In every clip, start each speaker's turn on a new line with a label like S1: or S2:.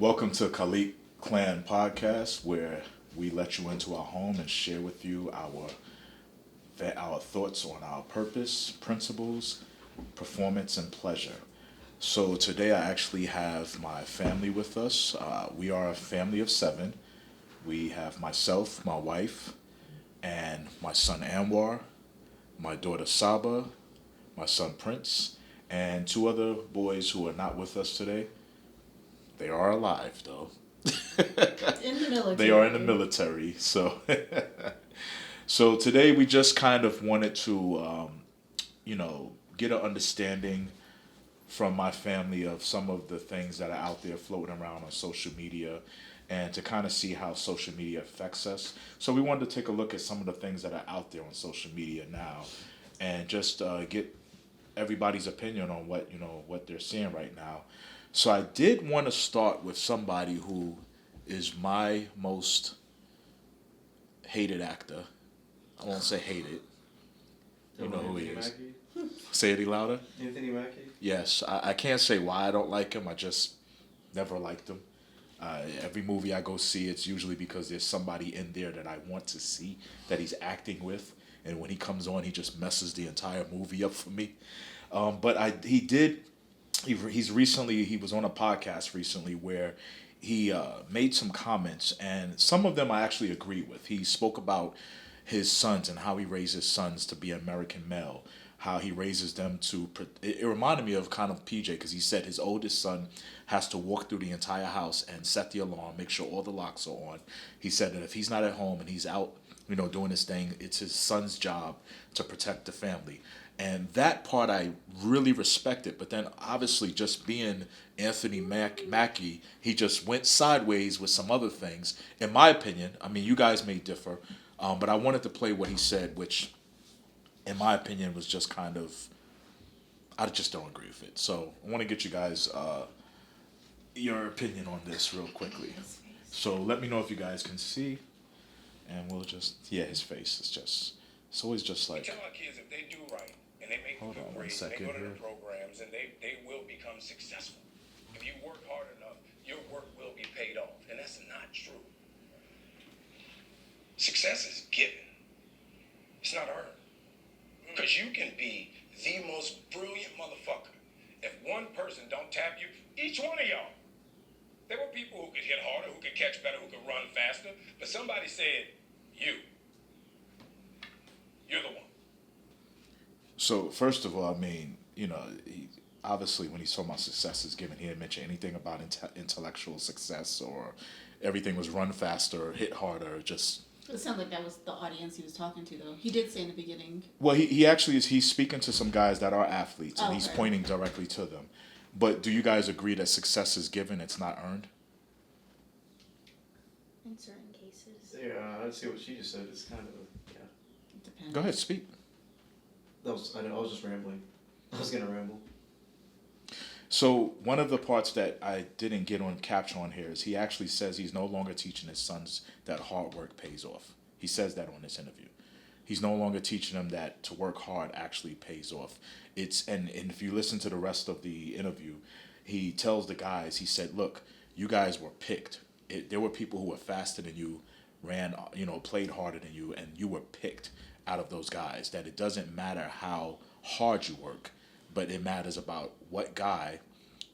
S1: Welcome to Khaalik Klan podcast, where we let you into our home and share with you our thoughts on our purpose, principles, performance, and pleasure. So today I actually have my family with us. We are a family of seven. We have myself, my wife, and my son Anwar, my daughter Saba, my son Prince, and two other boys who are not with us today. They are alive though.
S2: In the military.
S1: They are in the military. So today we just kind of wanted to, get an understanding from my family of some of the things that are out there floating around on social media and to kind of see how social media affects us. So we wanted to take a look at some of the things that are out there on social media now and just get everybody's opinion on what they're seeing right now. So I did want to start with somebody who is my most hated actor. I won't say hated. You know who he is.
S3: Mackey?
S1: Say it any louder.
S3: Anthony Mackey?
S1: Yes, I can't say why I don't like him. I just never liked him. Every movie I go see, it's usually because there's somebody in there that I want to see that he's acting with, and when he comes on, he just messes the entire movie up for me. But he did. He was on a podcast recently where he made some comments, and some of them I actually agree with. He spoke about his sons and how he raises sons to be American male, how he raises them to. It reminded me of kind of PJ because he said his oldest son has to walk through the entire house and set the alarm, make sure all the locks are on. He said that if he's not at home and he's out, doing his thing, it's his son's job to protect the family. And that part I really respected. But then obviously just being Anthony Mackie, he just went sideways with some other things. In my opinion, I mean, you guys may differ, but I wanted to play what he said, which in my opinion was just kind of, I just don't agree with it. So I want to get you guys your opinion on this real quickly. So let me know if you guys can see, and we'll just, his face is just, it's always just like.
S4: We tell our kids if they do right and they make
S1: Hold
S4: good
S1: on one
S4: grades and they
S1: second
S4: go to
S1: here.
S4: the programs and they will become successful. If you work hard enough, your work will be paid off. And that's not true. Success is given. It's not earned. Because you can be the most brilliant motherfucker. If one person don't tap you, each one of y'all. There were people who could hit harder, who could catch better, who could run faster. But somebody said, you're the one.
S1: So first of all, I mean, obviously when he's talking about success is given, he didn't mention anything about intellectual success or everything was run faster or hit harder. Just
S2: It sounded like that was the audience he was talking to, though. He did say in the beginning.
S1: well, he actually is. He's speaking to some guys that are athletes, and he's
S2: Okay.
S1: pointing directly to them. But do you guys agree that success is given? It's not earned.
S5: In certain cases.
S3: Yeah, I see what she just said. It's kind of,
S2: It depends.
S1: Go ahead, speak.
S3: I was just rambling. I was going to ramble.
S1: So one of the parts that I didn't get on capture on here is he actually says he's no longer teaching his sons that hard work pays off. He says that on this interview. He's no longer teaching them that to work hard actually pays off. And if you listen to the rest of the interview, he tells the guys, he said, look, you guys were picked. There were people who were faster than you, played harder than you, and you were picked out of those guys. That it doesn't matter how hard you work, but it matters about what guy.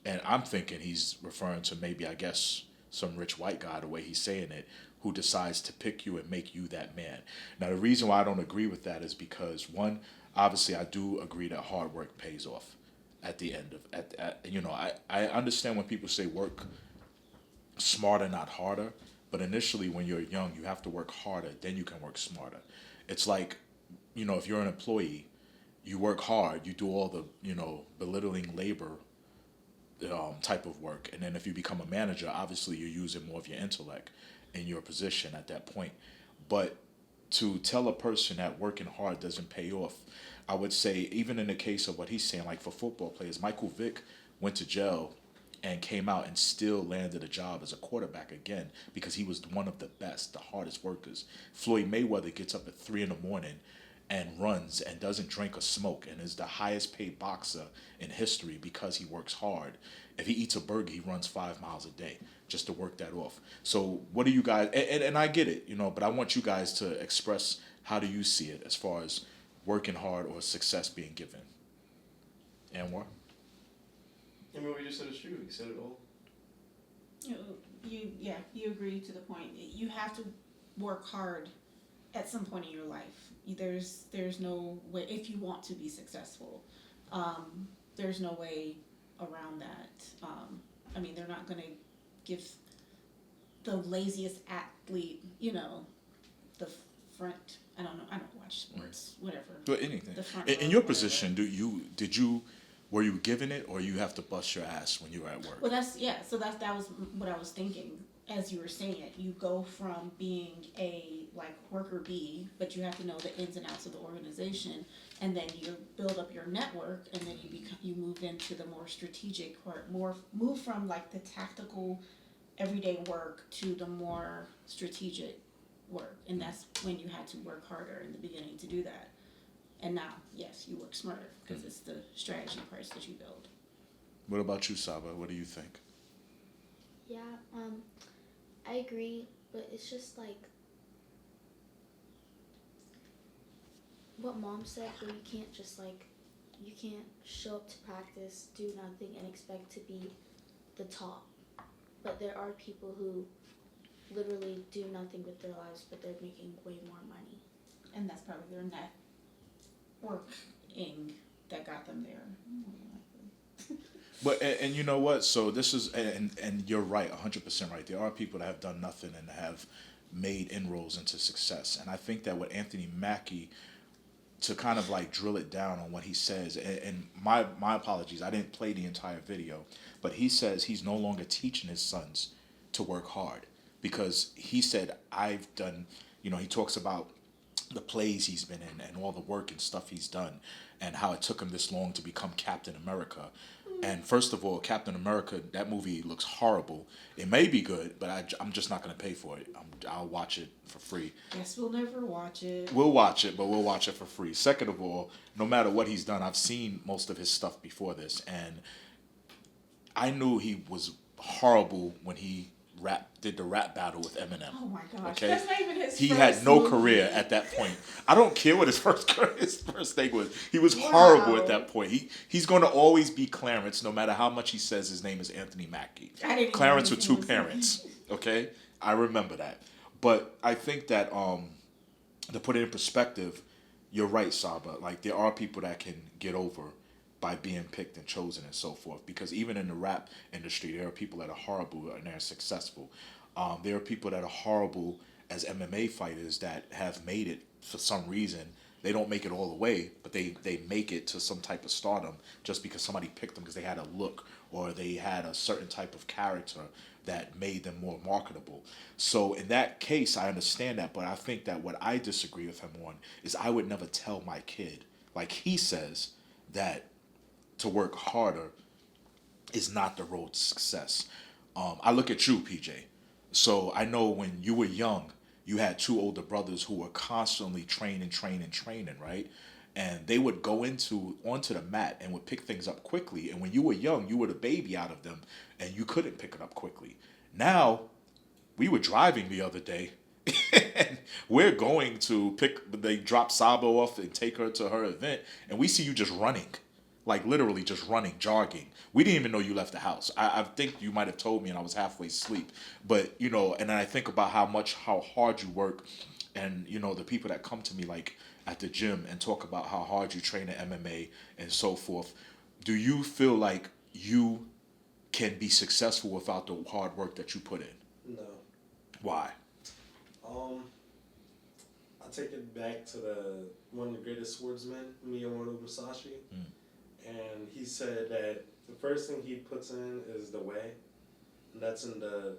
S1: And I'm thinking he's referring to maybe, I guess, some rich white guy, the way he's saying it, who decides to pick you and make you that man. Now, the reason why I don't agree with that is because, one, obviously I do agree that hard work pays off at the end of, I understand when people say work smarter, not harder, but initially when you're young, you have to work harder, then you can work smarter. It's like, if you're an employee, you work hard, you do all the, belittling labor type of work. And then if you become a manager, obviously you're using more of your intellect in your position at that point. But to tell a person that working hard doesn't pay off, I would say even in the case of what he's saying, like for football players, Michael Vick went to jail and came out and still landed a job as a quarterback again because he was one of the best, the hardest workers. Floyd Mayweather gets up at 3 a.m. and runs and doesn't drink or smoke and is the highest paid boxer in history because he works hard. If he eats a burger, he runs 5 miles a day just to work that off. So what do you guys, and I get it, you know, but I want you guys to express how do you see it as far as working hard or success being given. Anwar?
S3: I mean, what you just said is true. You said it all.
S2: You agree to the point. You have to work hard at some point in your life. There's no way, if you want to be successful, there's no way around that. I mean, they're not going to give the laziest athlete, you know, the front. I don't know. I don't watch sports. Whatever.
S1: But anything.
S2: The front
S1: In
S2: row,
S1: your
S2: whatever.
S1: position, were you given it, or you have to bust your ass when you were at work?
S2: Well, so that was what I was thinking as you were saying it. You go from being a worker bee, but you have to know the ins and outs of the organization, and then you build up your network, and then you move into the more strategic part, move from the tactical everyday work to the more strategic work, and that's when you had to work harder in the beginning to do that. And now, yes, you work smarter because it's the strategy parts that you build.
S1: What about you, Saba? What do you think?
S5: Yeah, I agree, but it's just what Mom said, where you can't just you can't show up to practice, do nothing, and expect to be the top. But there are people who literally do nothing with their lives, but they're making way more money.
S2: And that's probably their networking that got them there.
S1: But and you know what? So this is and you're right, 100% right. There are people that have done nothing and have made inroads into success. And I think that with Anthony Mackey, to kind of drill it down on what he says, and my apologies, I didn't play the entire video, but he says he's no longer teaching his sons to work hard because he said, I've done, he talks about the plays he's been in and all the work and stuff he's done and how it took him this long to become Captain America. And first of all, Captain America, that movie looks horrible. It may be good, but I'm just not going to pay for it. I'll watch it for free.
S2: Guess we'll never watch it.
S1: We'll watch it, but we'll watch it for free. Second of all, no matter what he's done, I've seen most of his stuff before this, and I knew he was horrible when he did the rap battle with Eminem.
S2: Oh my gosh,
S1: Okay?
S2: that's not even his
S1: He
S2: first
S1: had no
S2: movie.
S1: career at that point. I don't care what his first thing was. He was horrible at that point. He's going to always be Clarence, no matter how much he says his name is Anthony Mackey.
S2: I didn't even
S1: Clarence
S2: know
S1: with
S2: his
S1: two
S2: name was
S1: parents. Okay, I remember that. But I think that to put it in perspective, you're right, Saba. There are people that can get over by being picked and chosen and so forth. Because even in the rap industry, there are people that are horrible and they're successful. There are people that are horrible as MMA fighters that have made it for some reason. They don't make it all the way, but they make it to some type of stardom just because somebody picked them because they had a look or they had a certain type of character that made them more marketable. So in that case, I understand that, but I think that what I disagree with him on is I would never tell my kid, like he says, that to work harder is not the road to success. I look at you, PJ. So I know when you were young, you had two older brothers who were constantly training, right? And they would go onto the mat and would pick things up quickly. And when you were young, you were the baby out of them, and you couldn't pick it up quickly. Now, we were driving the other day, and we're going to they drop Sabo off and take her to her event, and we see you just running. Literally just running, jogging. We didn't even know you left the house. I think you might have told me and I was halfway asleep. But, and then I think about how hard you work and, the people that come to me at the gym and talk about how hard you train at MMA and so forth. Do you feel like you can be successful without the hard work that you put in?
S6: No.
S1: Why?
S6: I take it back to one of the greatest swordsmen, Miyamoto Musashi. And he said that the first thing he puts in is the way, and that's in the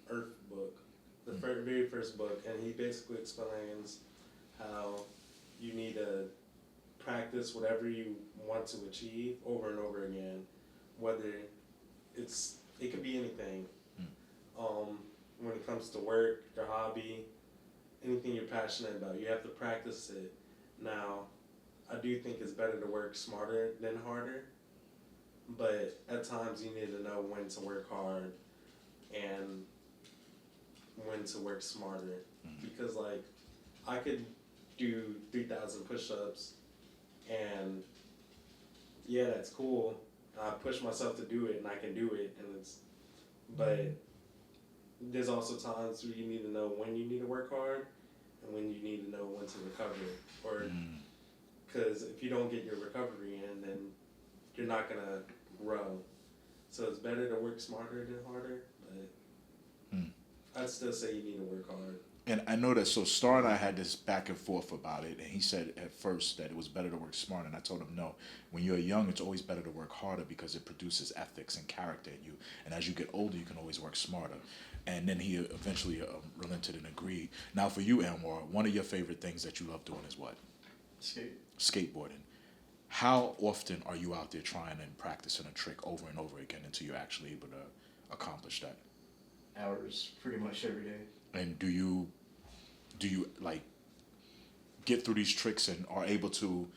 S6: Earth book, the very first book, and he basically explains how you need to practice whatever you want to achieve over and over again, whether it could be anything. When it comes to work, your hobby, anything you're passionate about, you have to practice it. Now, I do think it's better to work smarter than harder, but at times you need to know when to work hard and when to work smarter. Because, like, I could do 3,000 push-ups and, yeah, that's cool. I push myself to do it and I can do it, but there's also times where you need to know when you need to work hard and when you need to know when to recover. Or because if you don't get your recovery in, then you're not gonna grow. So it's better to work smarter than harder, but I'd still say you need to work hard.
S1: And I know that, so Star and I had this back and forth about it, and he said at first that it was better to work smarter, and I told him no. When you're young, it's always better to work harder because it produces ethics and character in you. And as you get older, you can always work smarter. And then he eventually relented and agreed. Now for you, Anwar, one of your favorite things that you love doing is what? Skateboarding. How often are you out there trying and practicing a trick over and over again until you're actually able to accomplish that?
S3: Hours, pretty much every day.
S1: And do you like get through these tricks and are able to,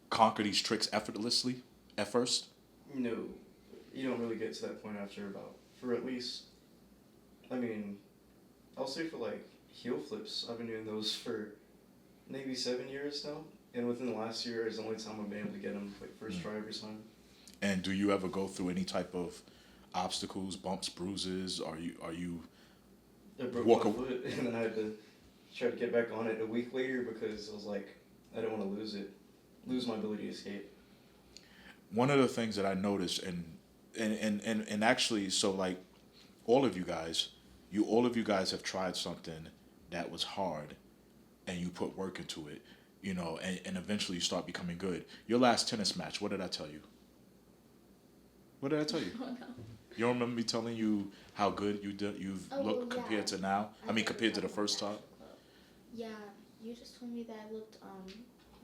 S1: conquer these tricks effortlessly at first?
S3: No, you don't really get to that point for at least, I'll say for like heel flips, I've been doing those for maybe 7 years now. And within the last year is the only time I've been able to get them like first try every time.
S1: And do you ever go through any type of obstacles, bumps, bruises? Are you
S3: I broke
S1: walk
S3: my foot and then I had to try to get back on it a week later because I was like, I didn't want to lose my ability to skate.
S1: One of the things that I noticed, and actually, so like all of you guys have tried something that was hard, and you put work into it, and eventually you start becoming good. Your last tennis match, what did I tell you? What did I tell you?
S5: Oh, no.
S1: You don't remember me telling you how good you've looked compared to now? Compared to the first time?
S5: Yeah, you just told me that I looked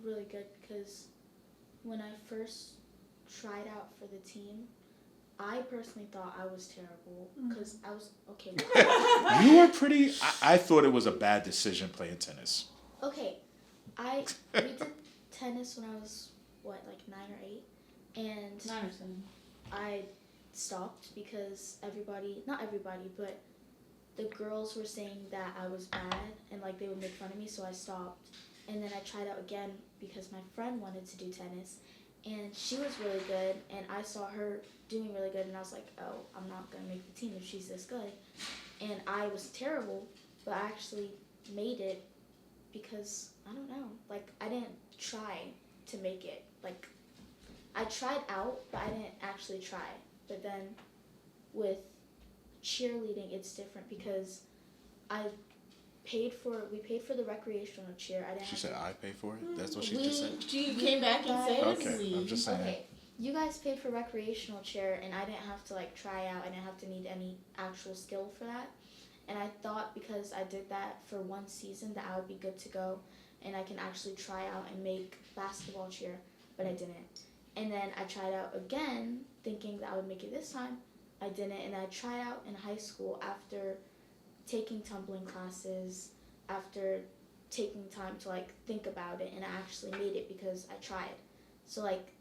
S5: really good because when I first tried out for the team, I personally thought I was terrible because I was okay.
S1: You were pretty. I thought it was a bad decision playing tennis.
S5: Okay, we did tennis when I was like 9 or 8, and
S2: 9 or 7.
S5: I stopped because not everybody, but the girls were saying that I was bad and like they would make fun of me, so I stopped. And then I tried out again because my friend wanted to do tennis and she was really good and I saw her doing really good and I was like, oh, I'm not going to make the team if she's this good. And I was terrible, but I actually made it because, I don't know, like I didn't try to make it. Like I tried out, but I didn't actually try. But then with cheerleading, it's different because we paid for the recreational cheer. I didn't.
S1: She said I pay for it? That's what she just said?
S2: She came back and said,
S1: Okay, I'm just saying.
S5: Okay, you guys paid for recreational cheer, and I didn't have to like try out. I didn't have to need any actual skill for that. And I thought because I did that for one season that I would be good to go, and I can actually try out and make basketball cheer, but I didn't. And then I tried out again, thinking that I would make it this time. I didn't, and I tried out in high school after taking tumbling classes, after taking time to like think about it, and I actually made it because I tried. So like,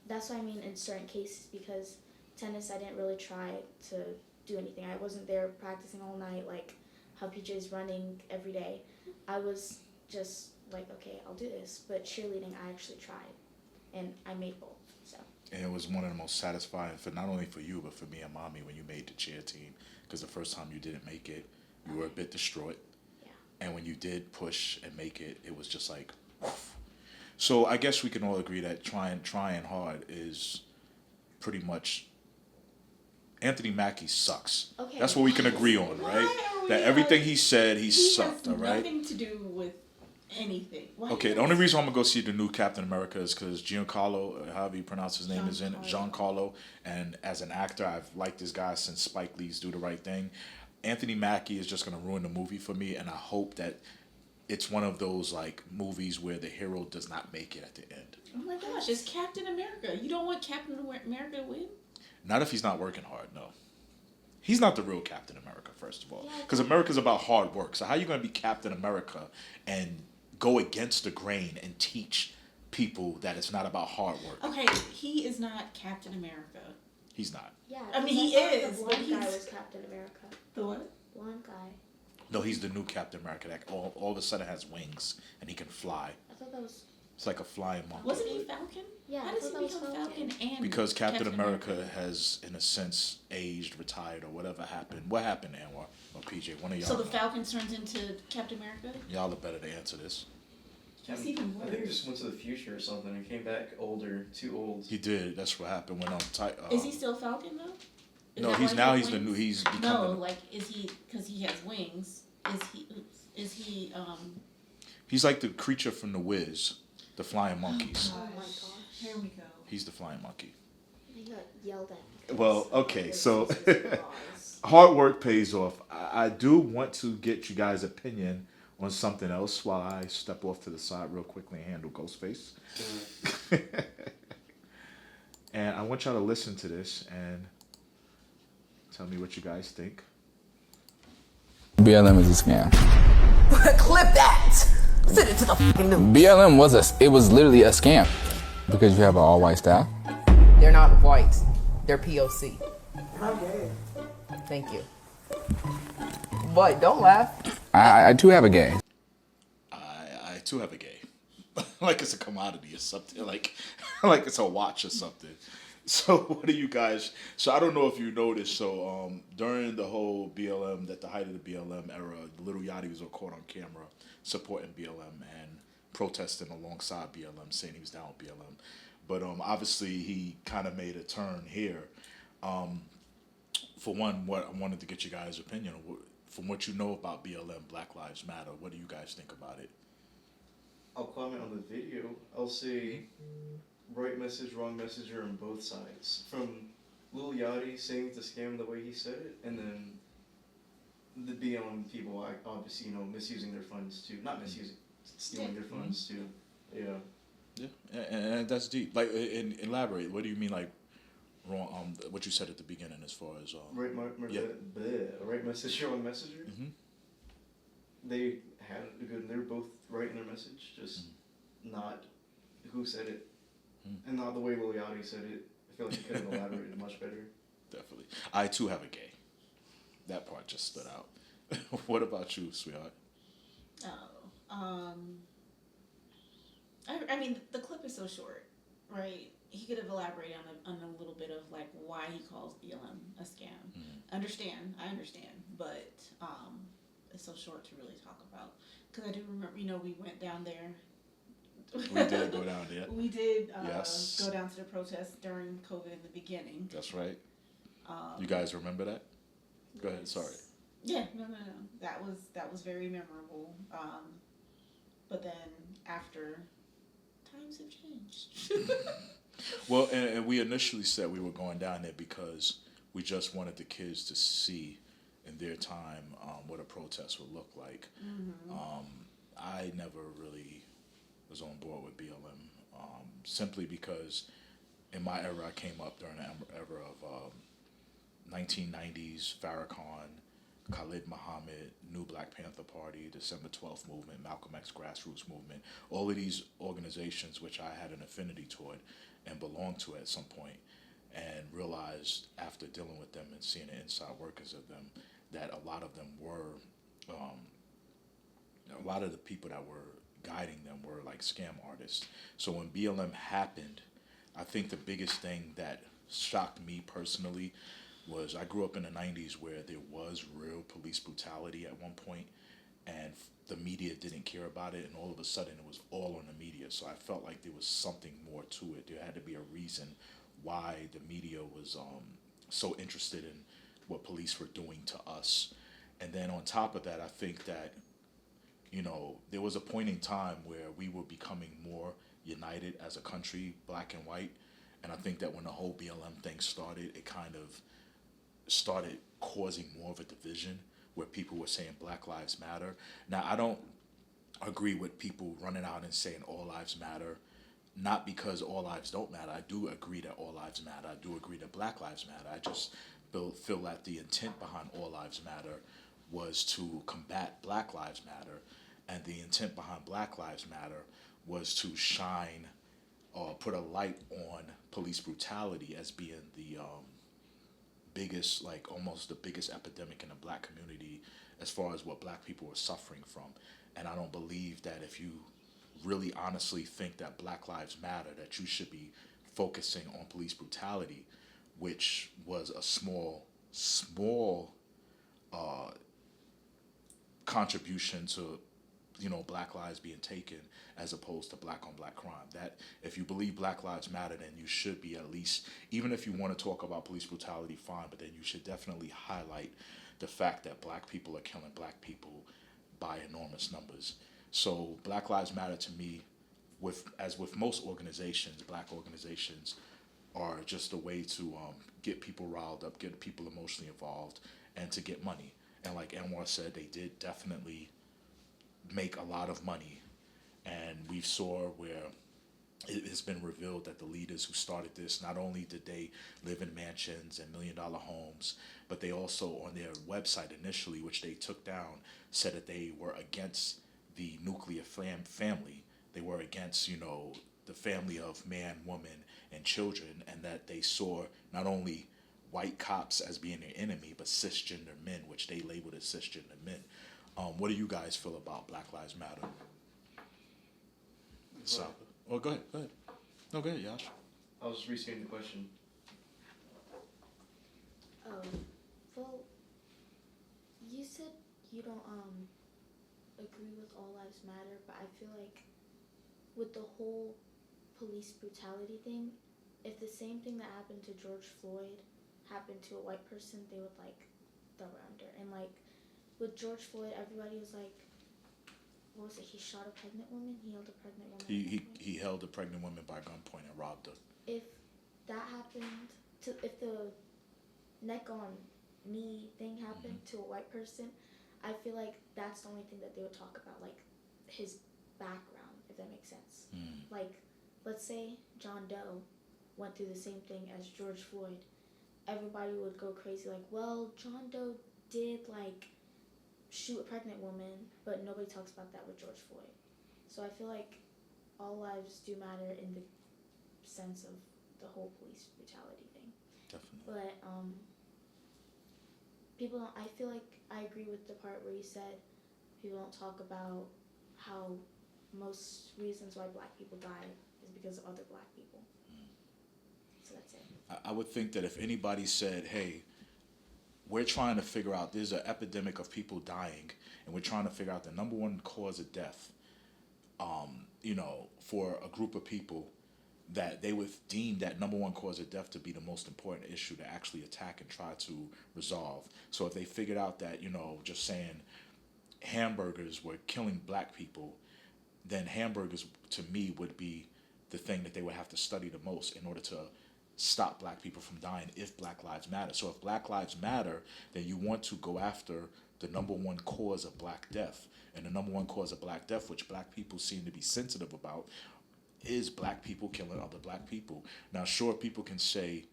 S5: that's what I mean in certain cases, because tennis I didn't really try to do anything. I wasn't there practicing all night like how PJ's running every day. I was just like, okay, I'll do this. But cheerleading I actually tried, and I made both. So.
S1: And it was one of the most satisfying for not only for you but for me and Mommy when you made the cheer team, because the first time you didn't make it, you were a bit distraught.
S5: Yeah.
S1: And when you did push and make it, it was just like, oof. So I guess we can all agree that trying hard is pretty much. Anthony Mackey sucks.
S5: Okay.
S1: That's what we can agree on, right? That everything he said, he sucked. All right.
S2: Nothing to do with anything. Why
S1: Okay, the only reason I'm gonna go see the new Captain America is because Giancarlo, however you pronounce his name, is in it. Giancarlo, and as an actor, I've liked this guy since Spike Lee's Do the Right Thing. Anthony Mackie is just gonna ruin the movie for me, and I hope that it's one of those like movies where the hero does not make it at the end.
S2: Oh my gosh, it's Captain America. You don't want Captain America to win?
S1: Not if he's not working hard. No, He's not the real Captain America, first of all,
S5: Yeah,
S1: because America's about hard work. So how are you going to be Captain America and go against the grain and teach people that it's not about hard work?
S2: Okay, he is not Captain America.
S1: He's not.
S5: Yeah,
S2: I mean,
S5: 'cause
S2: he
S5: thought
S2: is,
S5: The
S2: but
S5: blonde guy
S2: he's-
S5: was Captain America.
S2: The what?
S5: Blonde guy.
S1: No, he's the new Captain America that all of a sudden has wings and he can fly.
S5: I thought that was.
S1: It's like a flying monkey.
S2: Wasn't he Falcon?
S5: Yeah,
S2: How
S5: I
S2: does
S5: thought
S2: he
S5: that was
S2: become
S5: Falcon.
S2: Falcon and
S1: Because Captain America has, in a sense, aged, retired, or whatever happened. What happened, Anwar or PJ? One of y'all.
S2: So the
S1: know.
S2: Falcon turns into Captain America?
S1: Y'all are better to answer this.
S2: That's even
S3: I think he
S2: worse.
S3: just went to the future or something and came back older, too old.
S1: He did. That's what happened when
S2: Is he still Falcon though? Is
S1: No,
S2: that
S1: he's
S2: why
S1: now
S2: he
S1: he's
S2: has
S1: the new.
S2: wings?
S1: He's become
S2: No,
S1: the,
S2: like is he because he has wings? Is he
S1: he's like the creature from the Wiz, the flying monkeys.
S5: Oh my gosh.
S2: Here we go.
S1: He's the flying monkey.
S5: He got yelled at. because
S1: Well,
S5: of
S1: okay,
S5: the
S1: so
S5: racist laws.
S1: hard work pays off. I do want to get you guys' opinion on something else while I step off to the side real quickly and handle Ghostface. And I want y'all to listen to this and tell me what you guys think.
S7: BLM is a scam.
S8: Clip that. Send it to the fucking news.
S7: BLM was literally a scam because you have an all-white staff.
S8: They're not white. They're POC.
S9: Okay.
S8: Thank you. But don't laugh.
S7: I too have a gay.
S1: I too have a gay. Like it's a commodity or something. Like it's a watch or something. So what do you guys? So I don't know if you noticed. So during the whole BLM, at the height of the BLM era, Little Yachty was caught on camera supporting BLM and protesting alongside BLM, saying he was down with BLM. But obviously he kind of made a turn here. For one, what I wanted to get you guys' opinion from what you know about BLM, Black Lives Matter. What do you guys think about it?
S3: I'll comment on the video. I'll say right message, wrong message are on both sides. From Lil Yachty saying it's a scam the way he said it, and then the BLM people obviously, misusing their funds too. Not misusing, stealing their funds too. Yeah.
S1: Yeah, and that's deep. Like, elaborate. What do you mean, like, wrong? What you said at the beginning, as far as
S3: Right,
S1: yeah.
S3: right message, wrong messenger.
S1: Mhm.
S3: They had a good. They're both right in their message, just not who said it, and not the way Lil Yachty said it. I feel like he could have elaborated much better.
S1: Definitely. I too have a gay. That part just stood out. What about you, sweetheart?
S2: I mean, the clip is so short, right? He could have elaborated on a little bit of like why he calls BLM a scam. I understand, but it's so short to really talk about. Because I do remember, we went down there.
S1: We did go down there.
S2: We did
S1: Yes.
S2: go down to the protest during COVID in the beginning.
S1: That's right. You guys remember that? Go ahead. Sorry.
S2: Yeah, no. That was very memorable. But then after, times have changed.
S1: Well, and we initially said we were going down there because we just wanted the kids to see in their time what a protest would look like. I never really was on board with BLM simply because in my era I came up during the era of 1990s, Farrakhan, Khalid Muhammad, New Black Panther Party, December 12th Movement, Malcolm X Grassroots Movement, all of these organizations which I had an affinity toward and belonged to at some point, and realized after dealing with them and seeing the inside workings of them that a lot of them were, a lot of the people that were guiding them were like scam artists. So when BLM happened, I think the biggest thing that shocked me personally was I grew up in the 90s where there was real police brutality at one point, and the media didn't care about it, and all of a sudden it was all on the media. So I felt like there was something more to it. There had to be a reason why the media was so interested in what police were doing to us. And then on top of that, I think that, there was a point in time where we were becoming more united as a country, black and white. And I think that when the whole BLM thing started, it kind of started causing more of a division where people were saying Black Lives Matter. Now, I don't agree with people running out and saying all lives matter, not because all lives don't matter. I do agree that all lives matter. I do agree that Black Lives Matter. I just feel that the intent behind All Lives Matter was to combat Black Lives Matter, and the intent behind Black Lives Matter was to shine or put a light on police brutality as being the biggest, like almost the biggest epidemic in the black community as far as what black people are suffering from. And I don't believe that if you really honestly think that Black Lives Matter, that you should be focusing on police brutality, which was a small contribution to, you know, black lives being taken as opposed to black on black crime. That if you believe Black Lives Matter, then you should be at least, even if you want to talk about police brutality, fine, but then you should definitely highlight the fact that black people are killing black people by enormous numbers. So Black Lives Matter to me, as with most organizations, black organizations, are just a way to get people riled up, get people emotionally involved, and to get money. And like Anwar said, they did definitely make a lot of money. And we saw where it has been revealed that the leaders who started this, not only did they live in mansions and $1 million homes, but they also on their website initially, which they took down, said that they were against the nuclear family. They were against, you know, the family of man, woman, and children, and that they saw not only white cops as being their enemy, but cisgender men, which they labeled as cisgender men. What do you guys feel about Black Lives Matter? So, oh, go ahead. No, go ahead, Yash.
S3: I was just restating the question.
S5: Well, you said you don't agree with All Lives Matter, but I feel like with the whole police brutality thing, if the same thing that happened to George Floyd happened to a white person, they would like throw it under. And like with George Floyd, everybody was like, what was it? He shot a pregnant woman. He held a pregnant woman.
S1: He held a pregnant woman by gunpoint and robbed her.
S5: If that happened if the neck on knee thing happened to a white person, I feel like that's the only thing that they would talk about, like his background, if that makes sense. Like, let's say John Doe went through the same thing as George Floyd. Everybody would go crazy, like, well, John Doe did like shoot a pregnant woman, but nobody talks about that with George Floyd. So I feel like all lives do matter in the sense of the whole police brutality thing.
S1: Definitely.
S5: But people don't, I feel like I agree with the part where you said people don't talk about how most reasons why black people die is because of other black people. So that's it.
S1: I would think that if anybody said, hey, we're trying to figure out, there's an epidemic of people dying, and we're trying to figure out the number one cause of death, you know, for a group of people, that they would deem that number one cause of death to be the most important issue to actually attack and try to resolve. So if they figured out that, you know, just saying hamburgers were killing black people, then hamburgers to me would be the thing that they would have to study the most in order to stop black people from dying if Black Lives Matter. So if Black Lives Matter, then you want to go after the number one cause of black death. And the number one cause of black death, which black people seem to be sensitive about, is black people killing other black people. Now, sure, people can say,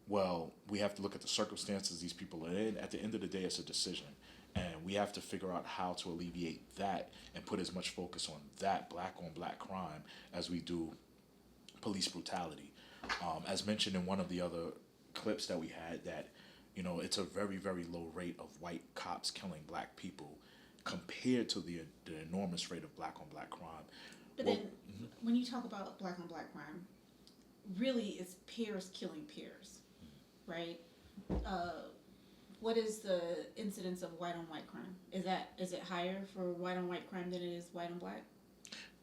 S1: well, we have to look at the circumstances these people are in. At the end of the day, it's a decision. And we have to figure out how to alleviate that and put as much focus on that black on black crime as we do police brutality. As mentioned in one of the other clips that we had, that, you know, it's a very, very low rate of white cops killing black people compared to the enormous rate of black on black crime.
S2: But then, when you talk about black on black crime, really it's peers killing peers, right? What is the incidence of white on white crime? Is it higher for white on white crime than it is white on black?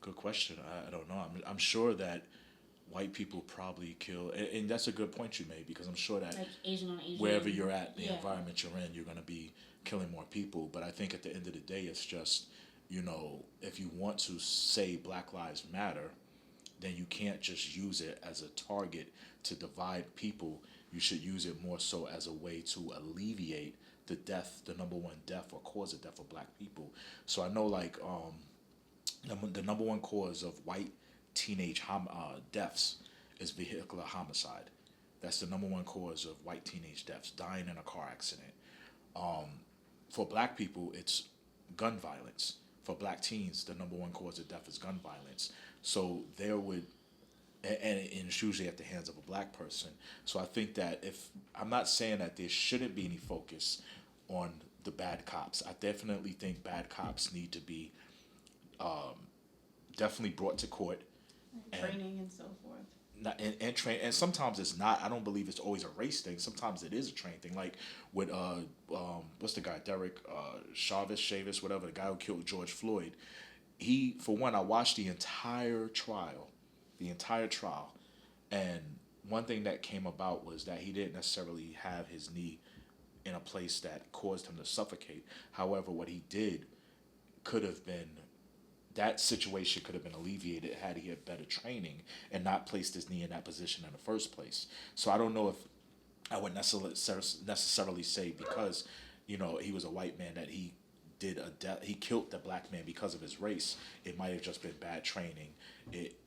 S1: Good question. I don't know. I'm sure that white people probably kill, and that's a good point you made, because I'm sure that
S2: like Asian on Asian,
S1: wherever you're at, the
S2: yeah.
S1: environment you're in, you're going to be killing more people. But I think at the end of the day, it's just, you know, if you want to say Black Lives Matter, then you can't just use it as a target to divide people. You should use it more so as a way to alleviate the death, the number one death or cause of death of black people. So I know, like, the number one cause of white teenage deaths is vehicular homicide. That's the number one cause of white teenage deaths, dying in a car accident. For black people, it's gun violence. For black teens, the number one cause of death is gun violence. So there would, and it's usually at the hands of a black person. So I think that I'm not saying that there shouldn't be any focus on the bad cops. I definitely think bad cops need to be definitely brought to court.
S2: Training and so forth.
S1: And train, and sometimes it's not. I don't believe it's always a race thing. Sometimes it is a train thing. Like with what's the guy, Derek Chavis, whatever, the guy who killed George Floyd. He, for one, I watched the entire trial, and one thing that came about was that he didn't necessarily have his knee in a place that caused him to suffocate. However, what he did could have been, that situation could have been alleviated had he had better training and not placed his knee in that position in the first place. So I don't know if I would necessarily say because, you know, he was a white man that he he killed the black man because of his race. It might have just been bad training.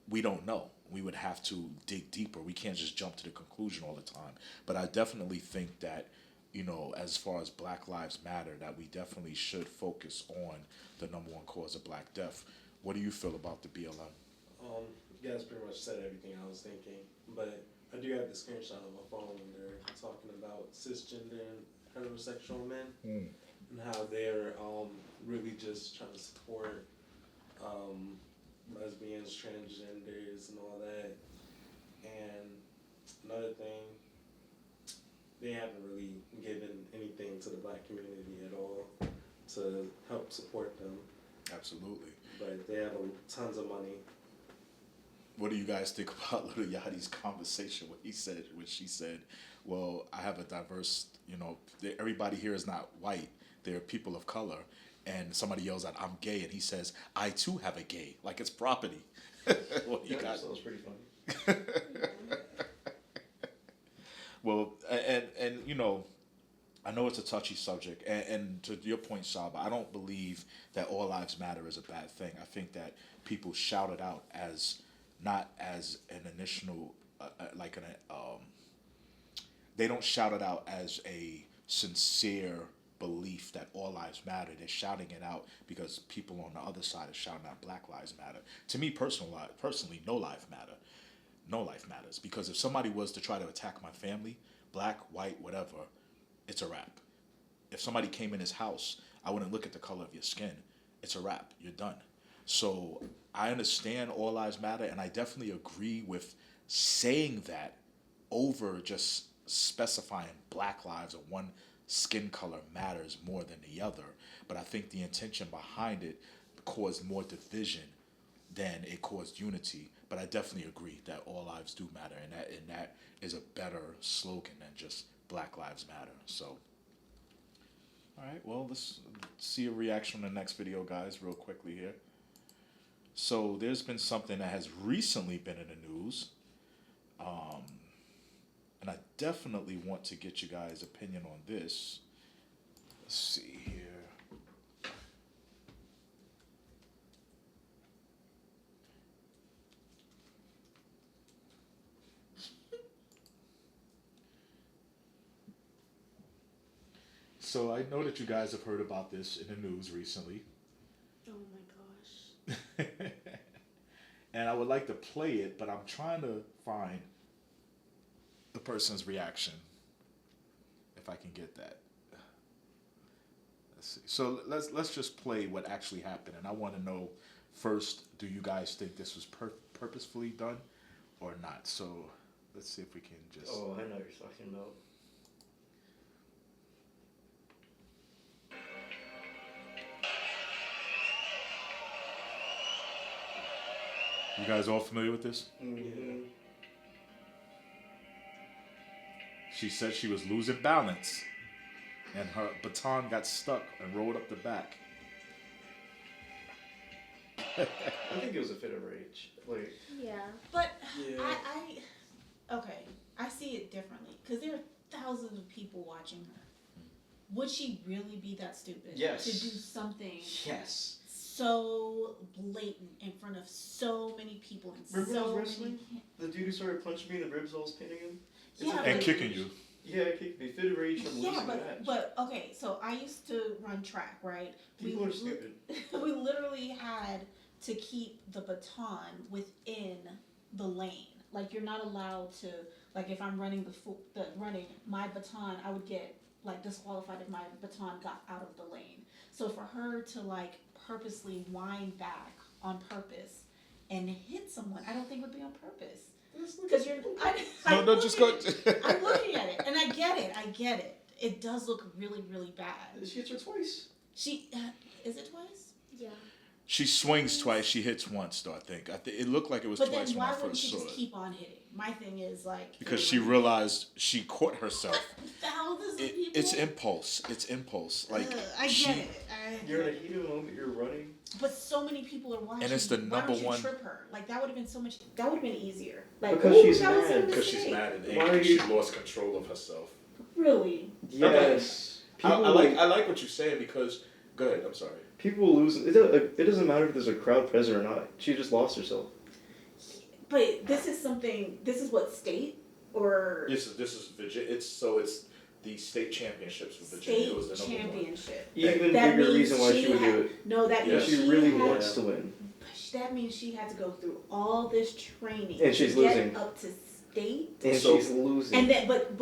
S1: We don't know. We would have to dig deeper. We can't just jump to the conclusion all the time. But I definitely think that, you know, as far as Black Lives Matter, that we definitely should focus on the number one cause of black death. What do you feel about the BLM?
S6: You guys pretty much said everything I was thinking, but I do have the screenshot on my phone when they're talking about cisgender and heterosexual men and how they're really just trying to support lesbians, transgenders, and all that. And another thing, they haven't really given anything to the black community at all to help support them.
S1: Absolutely.
S6: But they have tons of money.
S1: What do you guys think about Little Yachty's conversation? What she said, well, I have a diverse, you know, everybody here is not white. They're people of color. And somebody yells out, I'm gay. And he says, I too have a gay. Like it's property. What do you guys?
S3: That was pretty funny.
S1: Well, and you know, I know it's a touchy subject, and to your point, Saba, I don't believe that all lives matter is a bad thing. I think that people shout it out as not as an initial, they don't shout it out as a sincere belief that all lives matter. They're shouting it out because people on the other side are shouting out Black Lives Matter. To me, personally, no life matter. No life matters, because if somebody was to try to attack my family, black, white, whatever, it's a wrap. If somebody came in his house, I wouldn't look at the color of your skin. It's a wrap. You're done. So I understand all lives matter, and I definitely agree with saying that over just specifying black lives or one skin color matters more than the other. But I think the intention behind it caused more division than it caused unity. But I definitely agree that all lives do matter, and that is a better slogan than just Black Lives Matter. So, all right, well, let's see a reaction on the next video, guys, real quickly here. So there's been something that has recently been in the news, and I definitely want to get you guys' opinion on this. Let's see here. So I know that you guys have heard about this in the news recently.
S5: Oh my gosh.
S1: And I would like to play it, but I'm trying to find the person's reaction, if I can get that. Let's see. So let's just play what actually happened, and I want to know first, do you guys think this was purposefully done or not? So let's see if we can just...
S3: Oh, I know what you're talking about.
S1: You guys all familiar with this?
S3: Mm-hmm.
S1: She said she was losing balance, and her baton got stuck and rolled up the back.
S3: I think it was a fit of rage. Like,
S5: Yeah.
S2: But
S3: Yeah.
S2: I see it differently, because there are thousands of people watching her. Would she really be that stupid?
S3: Yes.
S2: To do something
S3: yes.
S2: so blatant in front of so many people and
S3: Remember when I
S2: so
S3: was wrestling?
S2: many...
S3: The dude who started punching me in the ribs while I was pinning him?
S2: Yeah,
S1: And
S2: but-
S1: kicking you.
S3: Yeah, kick me. Fit rage from
S2: Yeah,
S3: losing the match.
S2: but okay, so I used to run track, right?
S3: People are stupid.
S2: We literally had to keep the baton within the lane. Like you're not allowed to, like if I'm running running my baton, I would get like disqualified if my baton got out of the lane. So for her to like purposely wind back on purpose and hit someone, I don't think would be on purpose. Because
S1: No, just go.
S2: I'm looking at it, and I get it. It does look really, really bad.
S3: She hits her twice.
S2: Is it twice?
S5: Yeah.
S1: She swings twice. She hits once, though. I think it looked like it was
S2: But
S1: twice
S2: then
S1: when I
S2: why wouldn't
S1: first
S2: she
S1: saw
S2: just
S1: it.
S2: keep on hitting? My thing is like
S1: Because she realized she caught herself.
S2: thousands of people.
S1: It's impulse. It's impulse. Like
S2: I
S1: she,
S2: get it.
S3: You're in a heat of the moment. You're running.
S2: But so many people are watching.
S1: And it's the
S2: Why
S1: number
S2: don't you
S1: one-
S2: trip her? Like that would have been so much. That would have been easier. Like
S3: Because
S2: ooh,
S3: she's
S2: that was
S3: mad.
S2: a
S1: because she's
S2: mistake.
S1: mad and
S3: Why
S1: angry.
S3: are
S1: She
S3: you-
S1: lost control of herself.
S2: Really?
S3: Yes.
S1: I like what you're saying because. Go ahead. I'm sorry.
S3: People lose. It doesn't matter if there's a crowd present or not. She just lost herself.
S2: But this is something. This is what state or
S1: This is Virginia. It's the state championships for Virginia.
S2: state
S1: It was the number one.
S2: championship.
S3: Even
S2: That
S3: bigger
S2: means
S3: reason why she would
S2: had,
S3: do it.
S2: No, that
S1: Yeah.
S2: means
S3: She really
S2: had,
S3: wants to win.
S2: That means she had to go through all this training
S3: And she's
S2: to get
S3: losing.
S2: up to state,
S3: And
S1: So-
S3: she's losing.
S2: and then but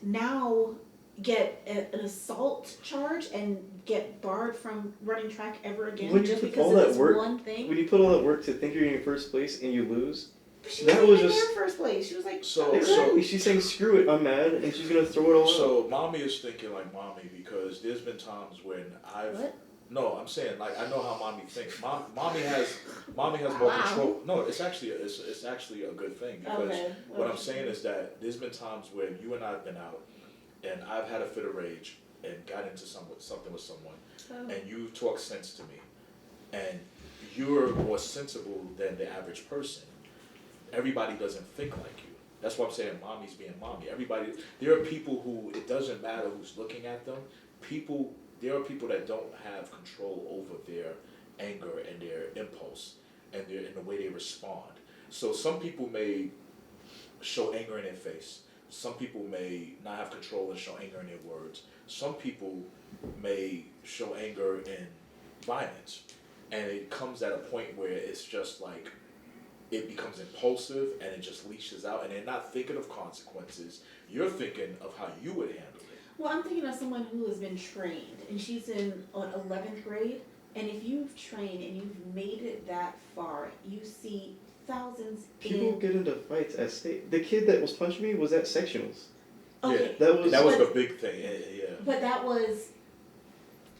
S2: now get an assault charge and get barred from running track ever again
S3: When you
S2: just
S3: put
S2: because
S3: all
S2: of
S3: that
S2: this
S3: work-
S2: one thing.
S3: when you put all that work to think you're in first place and you lose,
S2: But she
S3: that
S2: wasn't
S3: was
S2: even
S3: just-
S2: there in first place. She was like,
S1: So-
S3: exactly. She's saying screw it, I'm mad, and she's gonna throw it all out.
S1: So mommy is thinking like mommy because there's been times when I've.
S2: What?
S1: No, I'm saying like I know how mommy thinks. Mommy has more
S2: Wow.
S1: control. No, it's actually a good thing because
S2: Okay.
S1: what I'm saying is that there's been times when you and I've been out, and I've had a fit of rage and got into something with someone, and you talk sense to me, and you're more sensible than the average person. Everybody doesn't think like you. That's why I'm saying mommy's being mommy. There are people who it doesn't matter who's looking at them. There are people that don't have control over their anger and their impulse and the way they respond. So some people may show anger in their face. Some people may not have control and show anger in their words. Some people may show anger in violence. And it comes at a point where it's just like, it becomes impulsive and it just leashes out and they're not thinking of consequences. You're thinking of how you would handle it.
S2: well, I'm thinking of someone who has been trained, and she's in 11th grade. And if you've trained and you've made it that far, you see thousands
S3: People get into fights at state. The kid that was punching me was at sectionals.
S2: Okay,
S1: Yeah, that was
S2: but-
S1: the big thing. Yeah.
S2: but that was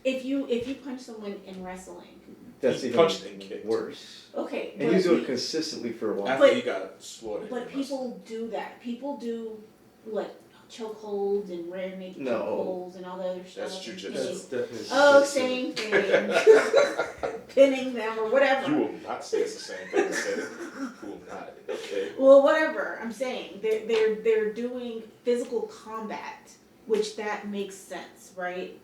S2: if you punch someone in wrestling.
S3: That's
S1: He
S3: even
S1: punched and kicked.
S3: worse.
S2: Okay,
S3: And he's doing it consistently for a while.
S1: After he got slaughtered.
S2: but
S1: in wrestling.
S2: people do that. People do what chokeholds and rear naked
S3: No.
S2: chokeholds and all the other stuff.
S1: That's jujitsu.
S6: That's definitely.
S2: Oh,
S6: jujitsu.
S2: same thing. Pinning them or whatever.
S1: You will not say it's the same thing as said. You will not. Okay.
S2: Well, whatever. I'm saying they're doing physical combat, which that makes sense, right?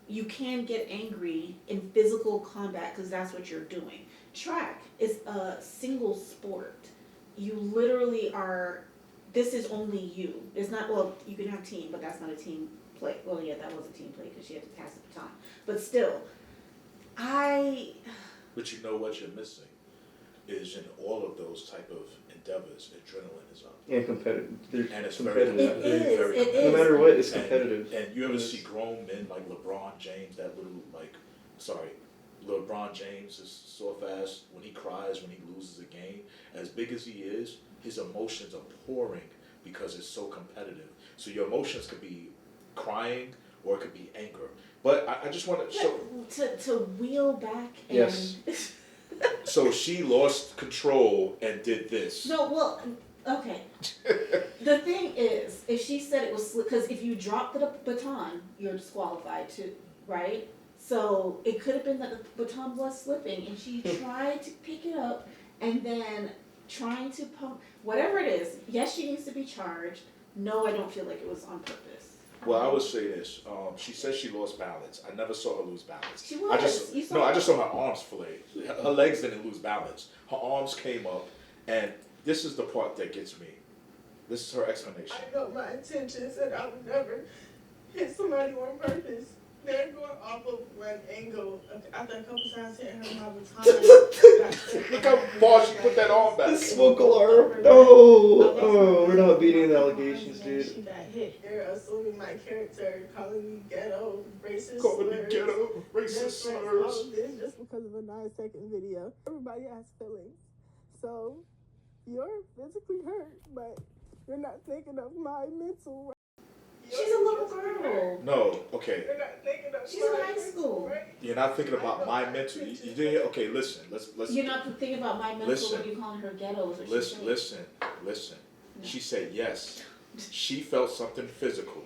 S2: You can get angry in physical combat because that's what you're doing. Track is a single sport. You literally are. This is only you. It's not. Well, you can have team, but that's not a team play. Well, yeah, that was a team play because she had to pass the baton. But still,
S1: But you know what you're missing is in all of those type of endeavors, adrenaline is up.
S3: And competitive. They're
S1: And it's very
S3: competitive.
S2: It is,
S1: very
S2: it
S1: competitive.
S3: No matter what, it's
S1: And-
S3: competitive.
S1: And you ever
S3: Yes.
S1: see grown men like LeBron James, LeBron James is so fast when he cries, when he loses a game. As big as he is, his emotions are pouring because it's so competitive. So your emotions could be crying or it could be anger. But I just want
S2: to wheel back and
S3: Yes.
S1: so she lost control and did this.
S2: No, well, okay. The thing is, if she said it was because if you drop the baton, you're disqualified too, right? So it could have been that the baton was slipping, and she tried to pick it up, and then trying to pump whatever it is. Yes, she needs to be charged. No, I don't feel like it was on purpose.
S1: Well, I would say this. She says she lost balance. I never saw her lose balance.
S2: She was. You saw
S1: I
S2: her.
S1: just saw her arms fillet. Her legs didn't lose balance. Her arms came up, and this is the part that gets me. This is her explanation.
S9: I know my intentions and I would never hit somebody on purpose. They're going off of one angle. After a couple times hitting her mama time.
S1: Look how far she put that on back.
S3: The smoke alarm. No. Oh, we're not beating the allegations, dude.
S9: She got hit. They're assuming my character, calling me ghetto, racist
S1: Calling me
S9: slurs,
S1: ghetto, racist
S9: death threats, all
S1: slurs.
S9: of this just because of a 9-second video. Everybody has feelings. So, you're physically hurt, but you're not thinking of my mental.
S2: She's a little girl.
S1: No, okay.
S9: You're not thinking of
S2: She's in
S9: my
S2: high school.
S9: mental, right?
S1: You're not thinking about my mental. You did. Okay, listen. Let's.
S2: You're not thinking about my mental
S1: Listen.
S2: when you're calling her ghetto. Is what she's saying.
S1: Listen.
S2: No.
S1: She said yes. She felt something physical.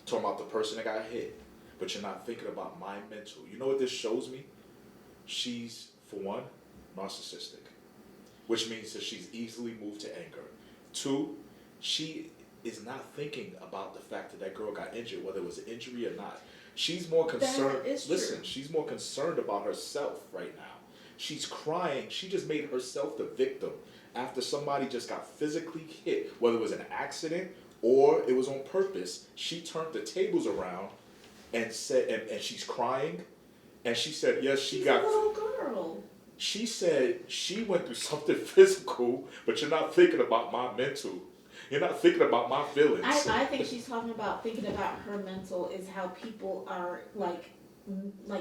S1: Talking about the person that got hit, but you're not thinking about my mental. You know what this shows me? She's, for one, narcissistic, which means that she's easily moved to anger. Two, she is not thinking about the fact that that girl got injured, whether it was an injury or not. She's more concerned.
S2: That is true.
S1: Listen, she's more concerned about herself right now. She's crying. She just made herself the victim after somebody just got physically hit, whether it was an accident or it was on purpose. She turned the tables around and said, and she's crying, and she said, yes,
S2: She's a little girl.
S1: she said she went through something physical, but you're not thinking about my mental. You're not thinking about my feelings.
S2: I think she's talking about thinking about her mental is how people are like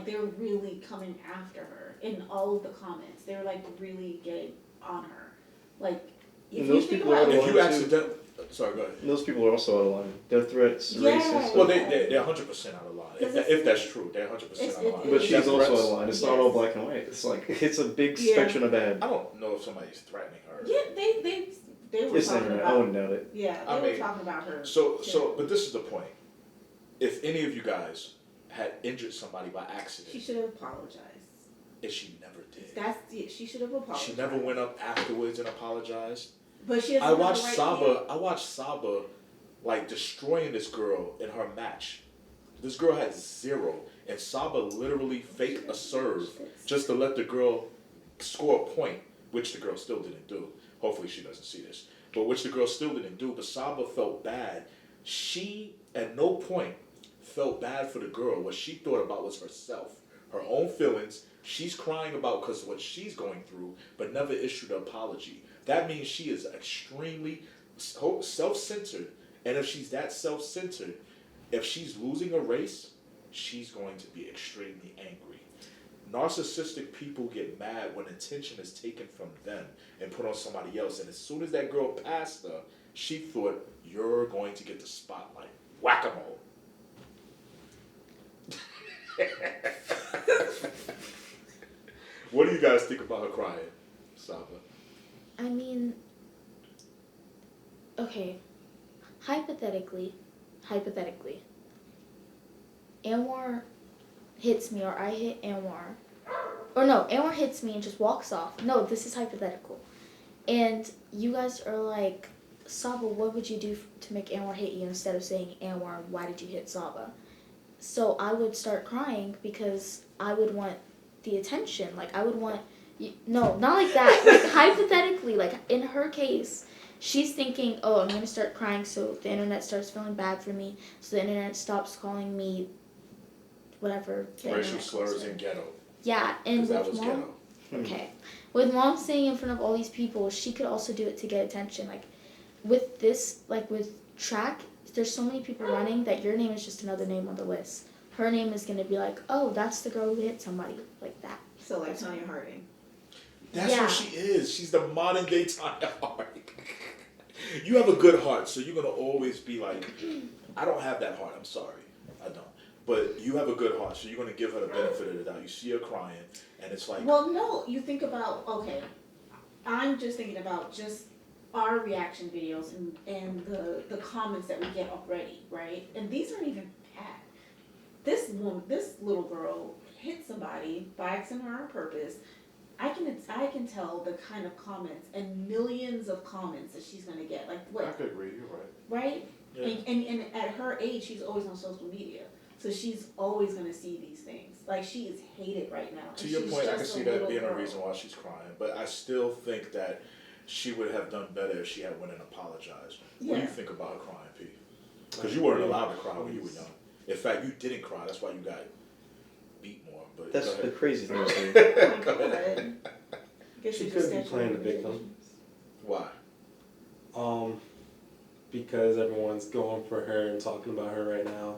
S2: they're really coming after her in all of the comments. They're like really getting on her. Like if
S3: And
S2: you
S3: those
S2: think
S3: people
S2: about
S3: are the
S1: if
S3: ones
S1: you
S3: who-
S1: accidentally, sorry, go ahead.
S3: Those people are also out of line. Their threats,
S2: Yeah.
S3: racist.
S1: Well, they're 100% out of line.
S2: Because
S1: If that's true, they're 100% out of line.
S3: But she's
S1: Death
S3: also
S1: threats,
S3: out of line. It's not all black and white. It's like it's a big
S2: Yeah.
S3: spectrum of bad.
S1: I don't know if somebody's threatening her.
S2: yeah, they were
S3: It's the
S2: talking
S3: internet.
S2: about
S3: I wouldn't doubt it.
S2: yeah,
S1: I
S2: they were
S1: mean,
S2: talking about her.
S1: But this is the point. If any of you guys had injured somebody by accident,
S2: She should have apologized.
S1: and she never did.
S2: She should have apologized.
S1: She never went up afterwards and apologized.
S2: But she doesn't
S1: I
S2: have the
S1: watched
S2: right
S1: Saba. I watched Saba, like destroying this girl in her match. This girl had 0, and Saba literally faked a serve just to let the girl score a point, which the girl still didn't do. Hopefully she doesn't see this, but which the girl still didn't do. But Saba felt bad. She at no point felt bad for the girl. What she thought about was herself, her own feelings. She's crying about because of what she's going through, but never issued an apology. That means she is extremely self-centered. And if she's that self-centered, if she's losing a race, she's going to be extremely angry. Narcissistic people get mad when attention is taken from them and put on somebody else. And as soon as that girl passed her, she thought, you're going to get the spotlight. Whack-a-mole. What do you guys think about her crying, Saba?
S5: I mean, okay, hypothetically, Anwar hits me or I hit Anwar, or no, Anwar hits me and just walks off. No, this is hypothetical. And you guys are like, Saba, what would you do to make Anwar hit you instead of saying, Anwar, why did you hit Saba? So I would start crying because I would want the attention. Like, I would want... No, not like that. Like, hypothetically, like, in her case, she's thinking, oh, I'm going to start crying so the internet starts feeling bad for me, so the internet stops calling me whatever.
S1: Racial slurs and ghetto.
S5: Yeah, and
S1: That
S5: with
S1: was
S5: mom...
S1: ghetto.
S5: Okay. With mom saying in front of all these people, she could also do it to get attention. Like, with this, like, with track, there's so many people running that your name is just another name on the list. Her name is going to be like, oh, that's the girl who hit somebody. Like that.
S2: So like Tanya Harding.
S1: That's
S5: Yeah.
S1: what she is. She's the modern day Tanya Harding. You have a good heart, so you're going to always be like, I don't have that heart. I'm sorry. I don't. But you have a good heart, so you're going to give her the benefit of the doubt. You see her crying, and it's like...
S2: Well, no, you think about, okay, I'm just thinking about just our reaction videos and the comments that we get already, right? And these aren't even bad. This little girl hit somebody by accident or on purpose. I can tell the kind of comments and millions of comments that she's gonna get. Like what?
S1: I could agree. You're right.
S2: Right?
S1: Yeah.
S2: And at her age, she's always on social media, so she's always gonna see these things. Like she is hated right now.
S1: To
S2: and
S1: your
S2: she's
S1: point, I can
S2: just
S1: see
S2: a
S1: that
S2: little
S1: being a
S2: girl.
S1: reason why she's crying. But I still think that she would have done better if she had went and apologized. What do you
S2: Yeah.
S1: think about her crying, P? Because you weren't allowed to cry when you were young. In fact, you didn't cry. That's why you got beat more. But
S3: That's
S1: go
S3: the
S1: ahead.
S3: crazy thing.
S2: Oh my God. I guess
S6: She
S2: you
S6: could
S2: just
S6: be
S2: got
S6: playing
S2: your
S6: the victim.
S2: limitations.
S1: Why?
S6: Because everyone's going for her and talking about her right now.